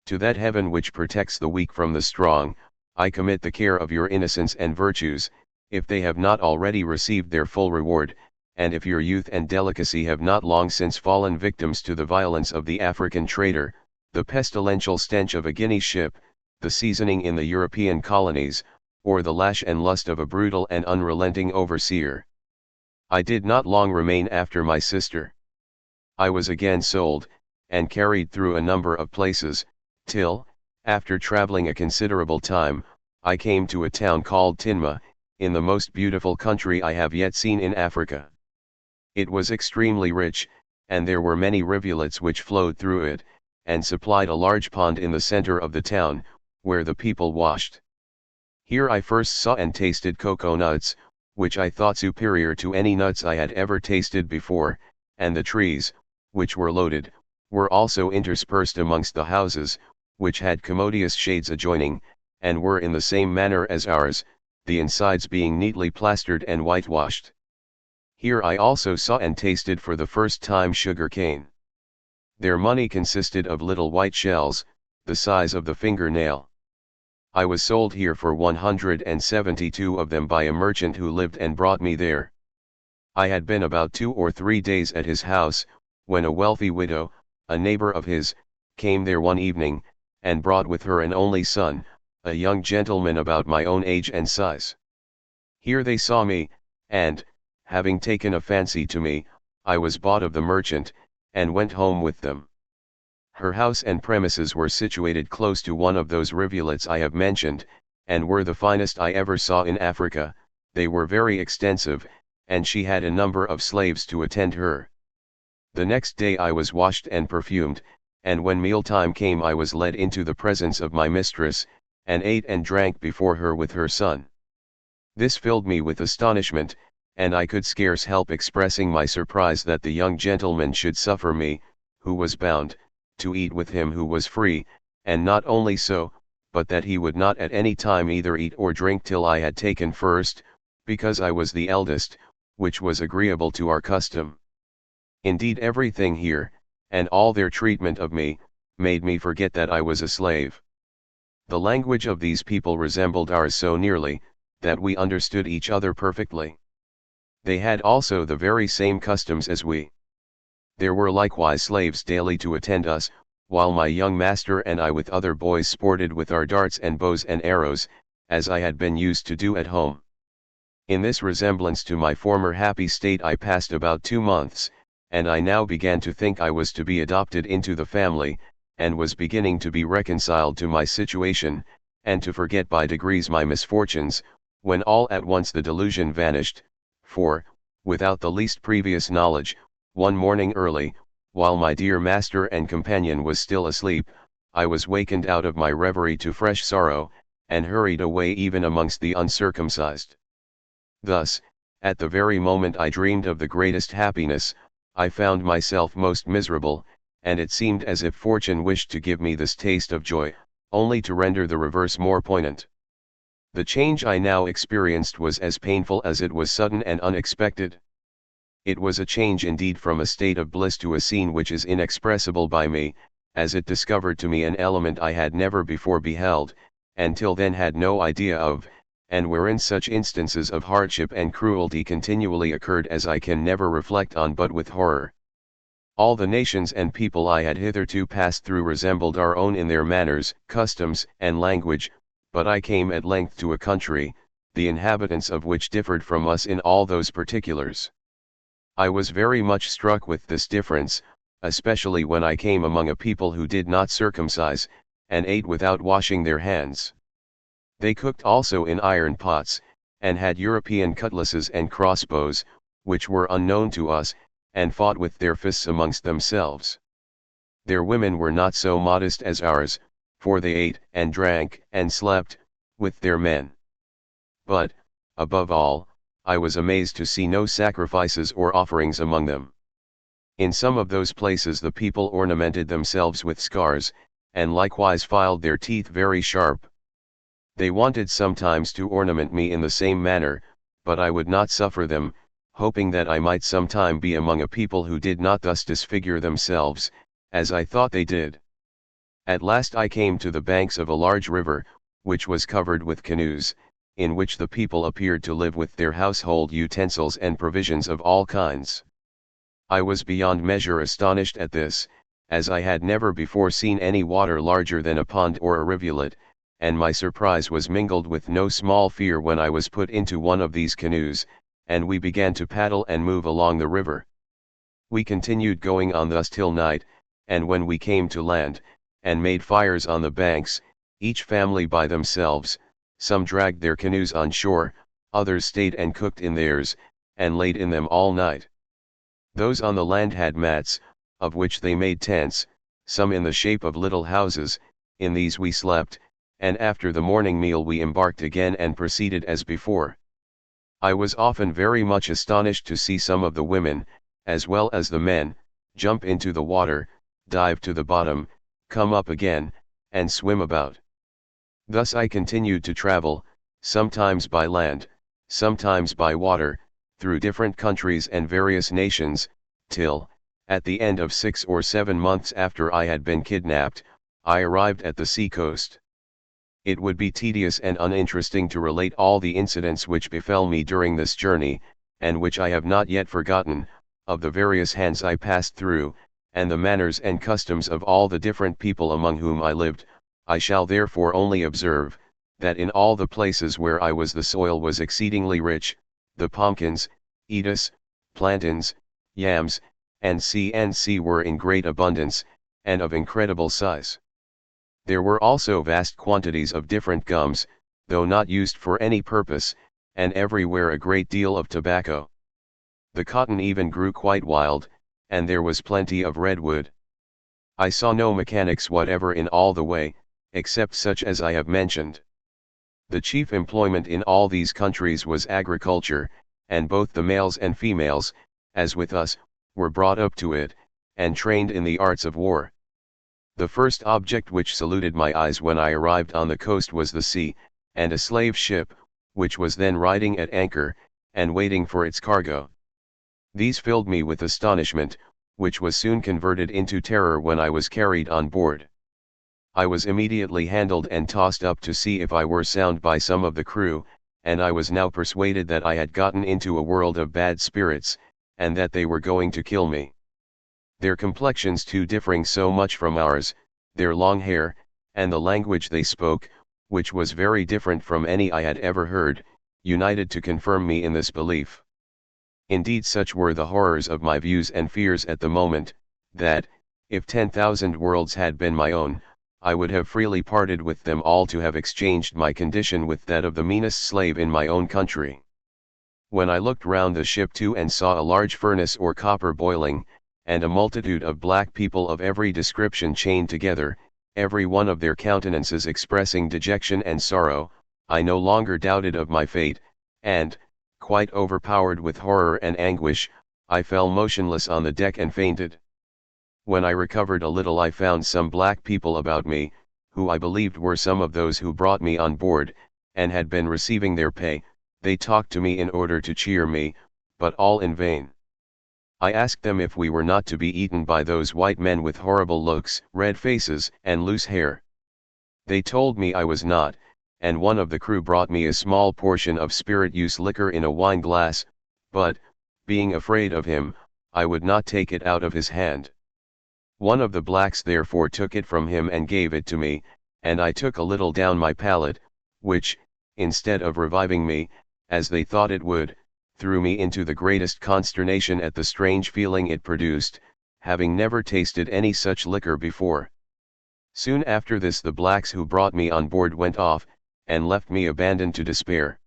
To that heaven which protects the weak from the strong, I commit the care of your innocence and virtues, if they have not already received their full reward, and if your youth and delicacy have not long since fallen victims to the violence of the African trader, the pestilential stench of a Guinea ship, the seasoning in the European colonies, or the lash and lust of a brutal and unrelenting overseer. I did not long remain after my sister. I was again sold, and carried through a number of places, till, after traveling a considerable time, I came to a town called Tinma, in the most beautiful country I have yet seen in Africa. It was extremely rich, and there were many rivulets which flowed through it, and supplied a large pond in the center of the town, where the people washed. Here I first saw and tasted cocoa nuts, which I thought superior to any nuts I had ever tasted before, and the trees, which were loaded, were also interspersed amongst the houses, which had commodious shades adjoining, and were in the same manner as ours, the insides being neatly plastered and whitewashed. Here I also saw and tasted for the first time sugar cane. Their money consisted of little white shells, the size of the fingernail. I was sold here for 172 of them by a merchant who lived and brought me there. I had been about 2 or 3 days at his house, when a wealthy widow, a neighbor of his, came there one evening, and brought with her an only son, a young gentleman about my own age and size. Here they saw me, and, having taken a fancy to me, I was bought of the merchant, and went home with them. Her house and premises were situated close to one of those rivulets I have mentioned, and were the finest I ever saw in Africa. They were very extensive, and she had a number of slaves to attend her. The next day I was washed and perfumed, and when mealtime came I was led into the presence of my mistress, and ate and drank before her with her son. This filled me with astonishment, and I could scarce help expressing my surprise that the young gentleman should suffer me, who was bound, to eat with him who was free, and not only so, but that he would not at any time either eat or drink till I had taken first, because I was the eldest, which was agreeable to our custom. Indeed everything here, and all their treatment of me, made me forget that I was a slave. The language of these people resembled ours so nearly, that we understood each other perfectly. They had also the very same customs as we. There were likewise slaves daily to attend us, while my young master and I with other boys sported with our darts and bows and arrows, as I had been used to do at home. In this resemblance to my former happy state I passed about 2 months, and I now began to think I was to be adopted into the family, and was beginning to be reconciled to my situation, and to forget by degrees my misfortunes, when all at once the delusion vanished, for, without the least previous knowledge, one morning early, while my dear master and companion was still asleep, I was wakened out of my reverie to fresh sorrow, and hurried away even amongst the uncircumcised. Thus, at the very moment I dreamed of the greatest happiness, I found myself most miserable, and it seemed as if fortune wished to give me this taste of joy, only to render the reverse more poignant. The change I now experienced was as painful as it was sudden and unexpected. It was a change indeed from a state of bliss to a scene which is inexpressible by me, as it discovered to me an element I had never before beheld, and till then had no idea of, and wherein such instances of hardship and cruelty continually occurred as I can never reflect on but with horror. All the nations and people I had hitherto passed through resembled our own in their manners, customs, and language, but I came at length to a country, the inhabitants of which differed from us in all those particulars. I was very much struck with this difference, especially when I came among a people who did not circumcise, and ate without washing their hands. They cooked also in iron pots, and had European cutlasses and crossbows, which were unknown to us, and fought with their fists amongst themselves. Their women were not so modest as ours, for they ate and drank and slept with their men. But, above all, I was amazed to see no sacrifices or offerings among them. In some of those places the people ornamented themselves with scars, and likewise filed their teeth very sharp. They wanted sometimes to ornament me in the same manner, but I would not suffer them, hoping that I might sometime be among a people who did not thus disfigure themselves, as I thought they did. At last I came to the banks of a large river, which was covered with canoes, in which the people appeared to live with their household utensils and provisions of all kinds. I was beyond measure astonished at this, as I had never before seen any water larger than a pond or a rivulet, and my surprise was mingled with no small fear when I was put into one of these canoes, and we began to paddle and move along the river. We continued going on thus till night, and when we came to land, and made fires on the banks, each family by themselves, some dragged their canoes on shore, others stayed and cooked in theirs, and laid in them all night. Those on the land had mats, of which they made tents, some in the shape of little houses, in these we slept, and after the morning meal we embarked again and proceeded as before. I was often very much astonished to see some of the women, as well as the men, jump into the water, dive to the bottom, come up again, and swim about. Thus I continued to travel, sometimes by land, sometimes by water, through different countries and various nations, till, at the end of 6 or 7 months after I had been kidnapped, I arrived at the sea coast. It would be tedious and uninteresting to relate all the incidents which befell me during this journey, and which I have not yet forgotten, of the various hands I passed through, and the manners and customs of all the different people among whom I lived. I shall therefore only observe, that in all the places where I was the soil was exceedingly rich, the pumpkins, etas, plantains, yams, and C were in great abundance, and of incredible size. There were also vast quantities of different gums, though not used for any purpose, and everywhere a great deal of tobacco. The cotton even grew quite wild, and there was plenty of redwood. I saw no mechanics whatever in all the way, except such as I have mentioned. The chief employment in all these countries was agriculture, and both the males and females, as with us, were brought up to it, and trained in the arts of war. The first object which saluted my eyes when I arrived on the coast was the sea, and a slave ship, which was then riding at anchor, and waiting for its cargo. These filled me with astonishment, which was soon converted into terror when I was carried on board. I was immediately handled and tossed up to see if I were sound by some of the crew, and I was now persuaded that I had gotten into a world of bad spirits, and that they were going to kill me. Their complexions too differing so much from ours, their long hair, and the language they spoke, which was very different from any I had ever heard, united to confirm me in this belief. Indeed, such were the horrors of my views and fears at the moment, that, if 10,000 worlds had been my own, I would have freely parted with them all to have exchanged my condition with that of the meanest slave in my own country. When I looked round the ship too and saw a large furnace or copper boiling, and a multitude of black people of every description chained together, every one of their countenances expressing dejection and sorrow, I no longer doubted of my fate, and, quite overpowered with horror and anguish, I fell motionless on the deck and fainted. When I recovered a little I found some black people about me, who I believed were some of those who brought me on board, and had been receiving their pay. They talked to me in order to cheer me, but all in vain. I asked them if we were not to be eaten by those white men with horrible looks, red faces, and loose hair. They told me I was not, and one of the crew brought me a small portion of spirit-use liquor in a wine glass, but, being afraid of him, I would not take it out of his hand. One of the blacks therefore took it from him and gave it to me, and I took a little down my palate, which, instead of reviving me, as they thought it would, threw me into the greatest consternation at the strange feeling it produced, having never tasted any such liquor before. Soon after this the blacks who brought me on board went off, and left me abandoned to despair.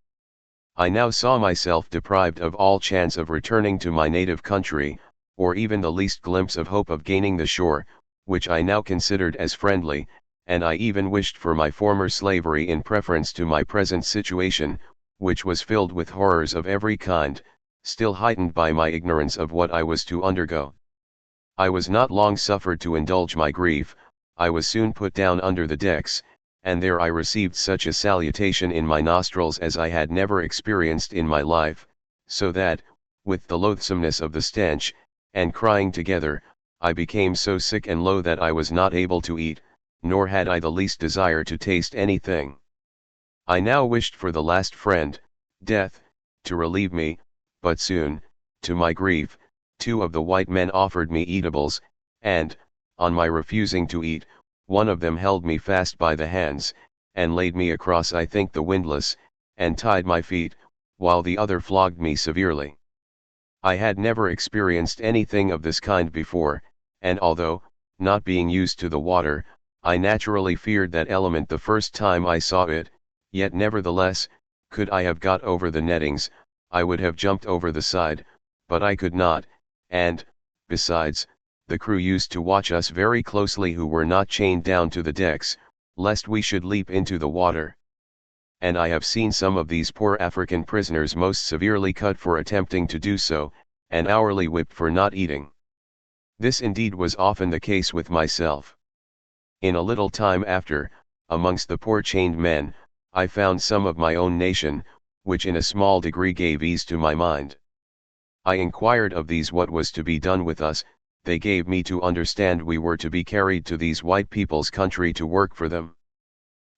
I now saw myself deprived of all chance of returning to my native country, or even the least glimpse of hope of gaining the shore, which I now considered as friendly, and I even wished for my former slavery in preference to my present situation, which was filled with horrors of every kind, still heightened by my ignorance of what I was to undergo. I was not long suffered to indulge my grief. I was soon put down under the decks, and there I received such a salutation in my nostrils as I had never experienced in my life, so that, with the loathsomeness of the stench, and crying together, I became so sick and low that I was not able to eat, nor had I the least desire to taste anything. I now wished for the last friend, death, to relieve me, but soon, to my grief, 2 of the white men offered me eatables, and, on my refusing to eat, one of them held me fast by the hands, and laid me across the windlass, and tied my feet, while the other flogged me severely. I had never experienced anything of this kind before, and although, not being used to the water, I naturally feared that element the first time I saw it, yet nevertheless, could I have got over the nettings, I would have jumped over the side, but I could not, and, besides, the crew used to watch us very closely who were not chained down to the decks, lest we should leap into the water. And I have seen some of these poor African prisoners most severely cut for attempting to do so, and hourly whipped for not eating. This indeed was often the case with myself. In a little time after, amongst the poor chained men, I found some of my own nation, which in a small degree gave ease to my mind. I inquired of these what was to be done with us. They gave me to understand we were to be carried to these white people's country to work for them.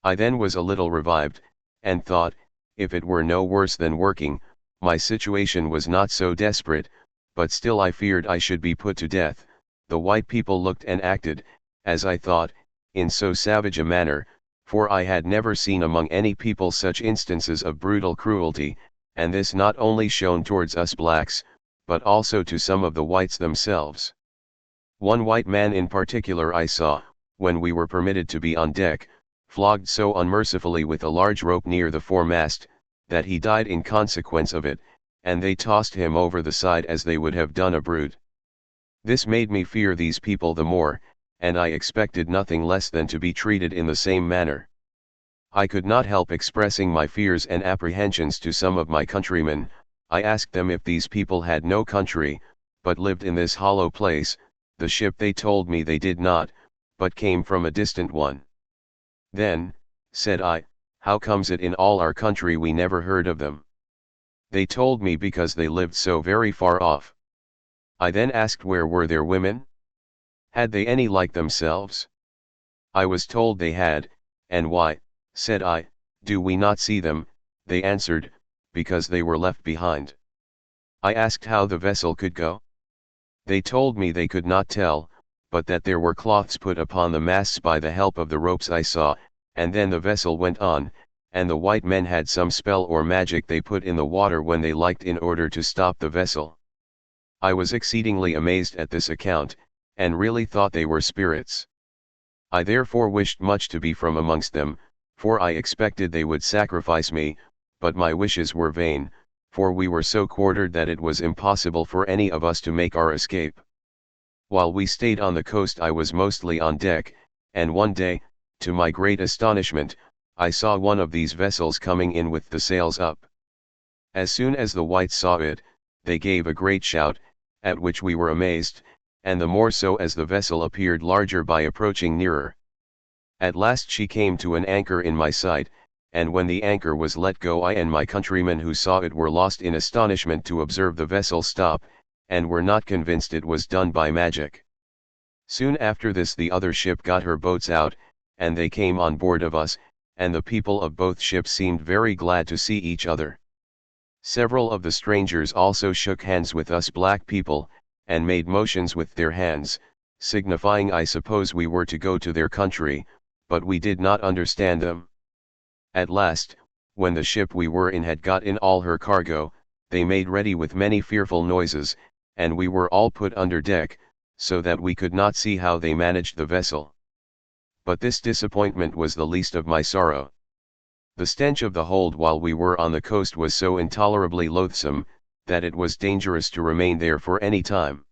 I then was a little revived, and thought, if it were no worse than working, my situation was not so desperate, but still I feared I should be put to death. The white people looked and acted, as I thought, in so savage a manner, for I had never seen among any people such instances of brutal cruelty, and this not only shown towards us blacks, but also to some of the whites themselves. One white man in particular I saw, when we were permitted to be on deck, flogged so unmercifully with a large rope near the foremast, that he died in consequence of it, and they tossed him over the side as they would have done a brute. This made me fear these people the more, and I expected nothing less than to be treated in the same manner. I could not help expressing my fears and apprehensions to some of my countrymen. I asked them if these people had no country, but lived in this hollow place. The ship they told me they did not, but came from a distant one. Then, said I, how comes it in all our country we never heard of them? They told me because they lived so very far off. I then asked where were their women? Had they any like themselves? I was told they had, and why, said I, do we not see them? They answered, because they were left behind. I asked how the vessel could go. They told me they could not tell, but that there were cloths put upon the masts by the help of the ropes I saw, and then the vessel went on, and the white men had some spell or magic they put in the water when they liked in order to stop the vessel. I was exceedingly amazed at this account, and really thought they were spirits. I therefore wished much to be from amongst them, for I expected they would sacrifice me, but my wishes were vain, for we were so quartered that it was impossible for any of us to make our escape. While we stayed on the coast I was mostly on deck, and one day, to my great astonishment, I saw one of these vessels coming in with the sails up. As soon as the whites saw it, they gave a great shout, at which we were amazed, and the more so as the vessel appeared larger by approaching nearer. At last she came to an anchor in my sight, and when the anchor was let go I and my countrymen who saw it were lost in astonishment to observe the vessel stop, and were not convinced it was done by magic. Soon after this the other ship got her boats out, and they came on board of us, and the people of both ships seemed very glad to see each other. Several of the strangers also shook hands with us black people, and made motions with their hands, signifying I suppose we were to go to their country, but we did not understand them. At last, when the ship we were in had got in all her cargo, they made ready with many fearful noises, and we were all put under deck, so that we could not see how they managed the vessel. But this disappointment was the least of my sorrow. The stench of the hold while we were on the coast was so intolerably loathsome, that it was dangerous to remain there for any time.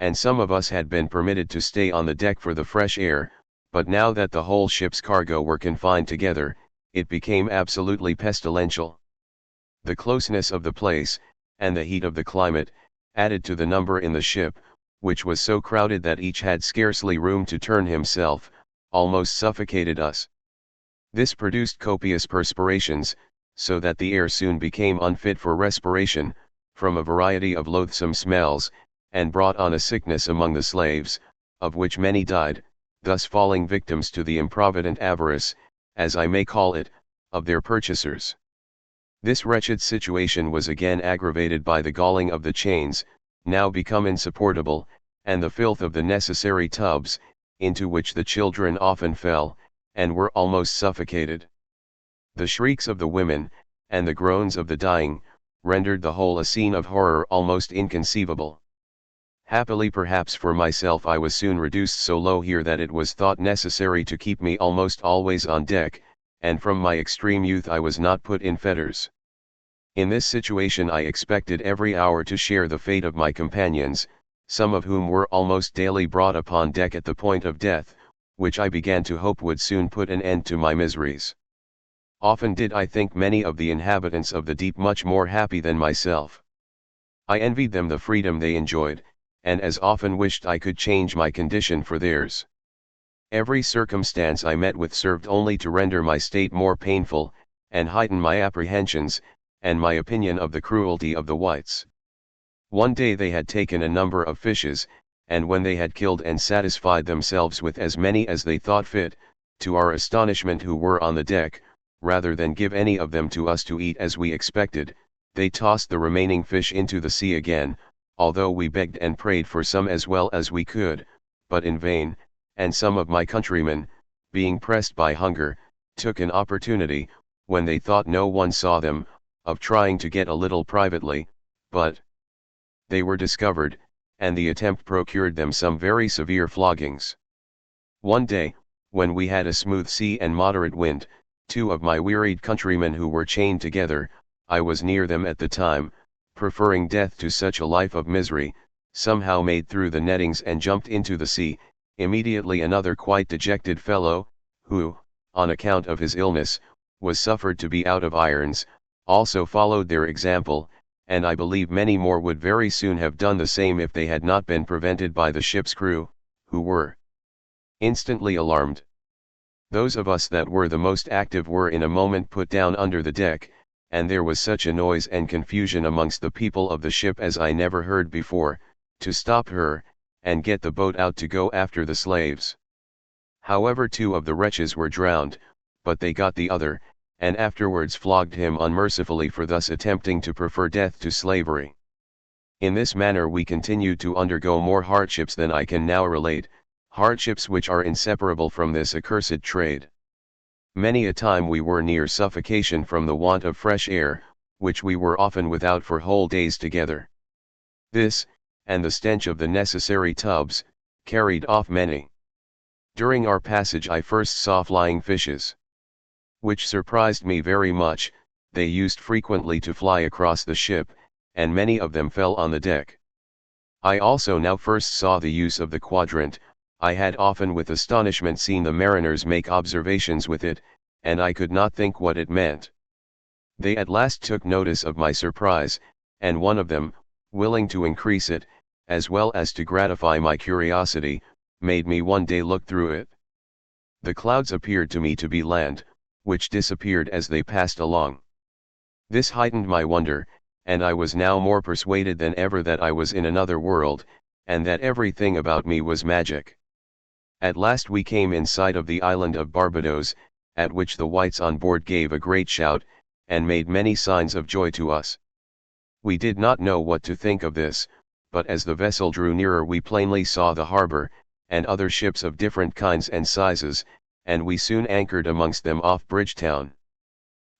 And some of us had been permitted to stay on the deck for the fresh air, but now that the whole ship's cargo were confined together, it became absolutely pestilential. The closeness of the place, and the heat of the climate, added to the number in the ship, which was so crowded that each had scarcely room to turn himself, almost suffocated us. This produced copious perspirations, so that the air soon became unfit for respiration, from a variety of loathsome smells, and brought on a sickness among the slaves, of which many died, thus falling victims to the improvident avarice, as I may call it, of their purchasers. This wretched situation was again aggravated by the galling of the chains, now become insupportable, and the filth of the necessary tubs, into which the children often fell, and were almost suffocated. The shrieks of the women, and the groans of the dying, rendered the whole a scene of horror almost inconceivable. Happily perhaps for myself I was soon reduced so low here that it was thought necessary to keep me almost always on deck, and from my extreme youth I was not put in fetters. In this situation I expected every hour to share the fate of my companions, some of whom were almost daily brought upon deck at the point of death, which I began to hope would soon put an end to my miseries. Often did I think many of the inhabitants of the deep much more happy than myself. I envied them the freedom they enjoyed, and as often wished I could change my condition for theirs. Every circumstance I met with served only to render my state more painful, and heighten my apprehensions, and my opinion of the cruelty of the whites. One day they had taken a number of fishes, and when they had killed and satisfied themselves with as many as they thought fit, to our astonishment who were on the deck, rather than give any of them to us to eat as we expected, they tossed the remaining fish into the sea again, although we begged and prayed for some as well as we could, but in vain, and some of my countrymen, being pressed by hunger, took an opportunity, when they thought no one saw them, of trying to get a little privately, but they were discovered, and the attempt procured them some very severe floggings. One day, when we had a smooth sea and moderate wind, 2 of my wearied countrymen who were chained together, I was near them at the time, preferring death to such a life of misery, somehow made through the nettings and jumped into the sea. Immediately another quite dejected fellow, who, on account of his illness, was suffered to be out of irons, also followed their example, and I believe many more would very soon have done the same if they had not been prevented by the ship's crew, who were instantly alarmed. Those of us that were the most active were in a moment put down under the deck, and there was such a noise and confusion amongst the people of the ship as I never heard before, to stop her, and get the boat out to go after the slaves. However, 2 of the wretches were drowned, but they got the other, and afterwards flogged him unmercifully for thus attempting to prefer death to slavery. In this manner we continued to undergo more hardships than I can now relate, hardships which are inseparable from this accursed trade. Many a time we were near suffocation from the want of fresh air, which we were often without for whole days together. This, and the stench of the necessary tubs, carried off many. During our passage I first saw flying fishes, which surprised me very much. They used frequently to fly across the ship, and many of them fell on the deck. I also now first saw the use of the quadrant. I had often with astonishment seen the mariners make observations with it, and I could not think what it meant. They at last took notice of my surprise, and one of them, willing to increase it, as well as to gratify my curiosity, made me one day look through it. The clouds appeared to me to be land, which disappeared as they passed along. This heightened my wonder, and I was now more persuaded than ever that I was in another world, and that everything about me was magic. At last we came in sight of the island of Barbados, at which the whites on board gave a great shout, and made many signs of joy to us. We did not know what to think of this, but as the vessel drew nearer we plainly saw the harbor, and other ships of different kinds and sizes, and we soon anchored amongst them off Bridgetown.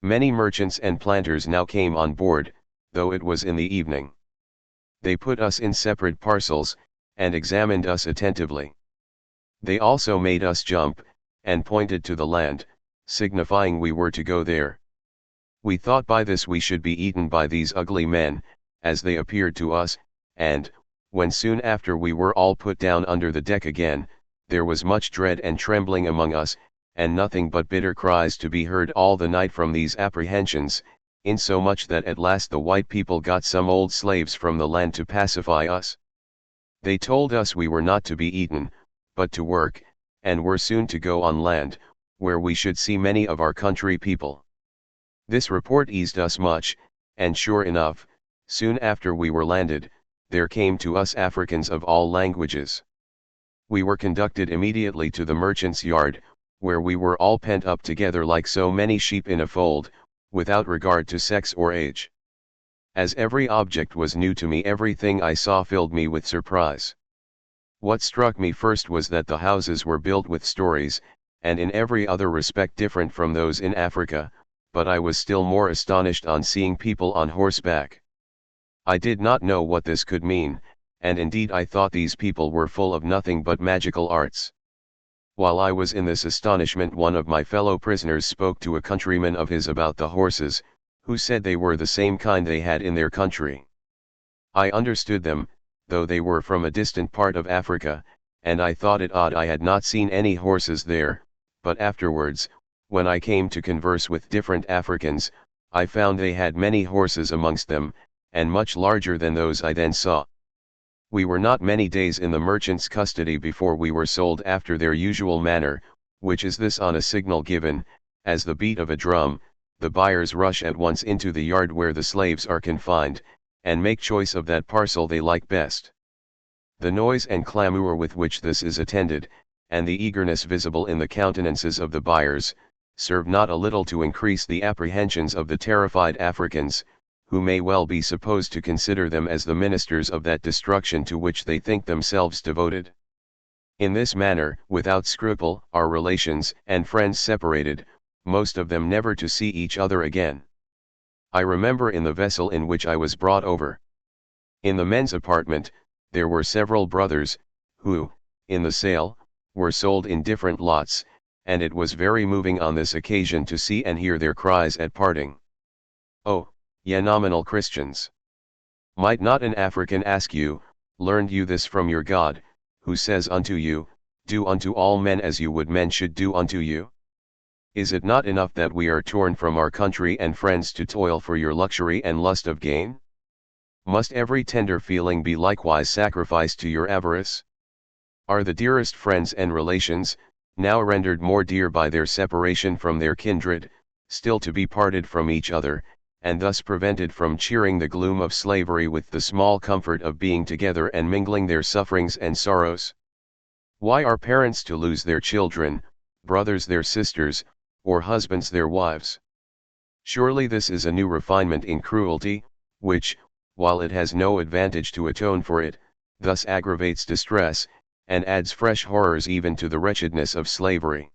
Many merchants and planters now came on board, though it was in the evening. They put us in separate parcels, and examined us attentively. They also made us jump, and pointed to the land, signifying we were to go there. We thought by this we should be eaten by these ugly men, as they appeared to us, and, when soon after we were all put down under the deck again, there was much dread and trembling among us, and nothing but bitter cries to be heard all the night from these apprehensions, insomuch that at last the white people got some old slaves from the land to pacify us. They told us we were not to be eaten, but to work, and were soon to go on land, where we should see many of our country people. This report eased us much, and sure enough, soon after we were landed, there came to us Africans of all languages. We were conducted immediately to the merchant's yard, where we were all pent up together like so many sheep in a fold, without regard to sex or age. As every object was new to me, everything I saw filled me with surprise. What struck me first was that the houses were built with stories, and in every other respect different from those in Africa, but I was still more astonished on seeing people on horseback. I did not know what this could mean, and indeed I thought these people were full of nothing but magical arts. While I was in this astonishment, one of my fellow prisoners spoke to a countryman of his about the horses, who said they were the same kind they had in their country. I understood them, though they were from a distant part of Africa, and I thought it odd I had not seen any horses there, but afterwards, when I came to converse with different Africans, I found they had many horses amongst them, and much larger than those I then saw. We were not many days in the merchant's custody before we were sold after their usual manner, which is this: on a signal given, as the beat of a drum, the buyers rush at once into the yard where the slaves are confined, and make choice of that parcel they like best. The noise and clamour with which this is attended, and the eagerness visible in the countenances of the buyers, serve not a little to increase the apprehensions of the terrified Africans, who may well be supposed to consider them as the ministers of that destruction to which they think themselves devoted. In this manner, without scruple, our relations and friends separated, most of them never to see each other again. I remember in the vessel in which I was brought over. In the men's apartment, there were several brothers, who, in the sale, were sold in different lots, and it was very moving on this occasion to see and hear their cries at parting. Oh, ye nominal Christians! Might not an African ask you, learned you this from your God, who says unto you, do unto all men as you would men should do unto you? Is it not enough that we are torn from our country and friends to toil for your luxury and lust of gain? Must every tender feeling be likewise sacrificed to your avarice? Are the dearest friends and relations, now rendered more dear by their separation from their kindred, still to be parted from each other, and thus prevented from cheering the gloom of slavery with the small comfort of being together and mingling their sufferings and sorrows? Why are parents to lose their children, brothers their sisters, or husbands their wives? Surely this is a new refinement in cruelty, which, while it has no advantage to atone for it, thus aggravates distress, and adds fresh horrors even to the wretchedness of slavery.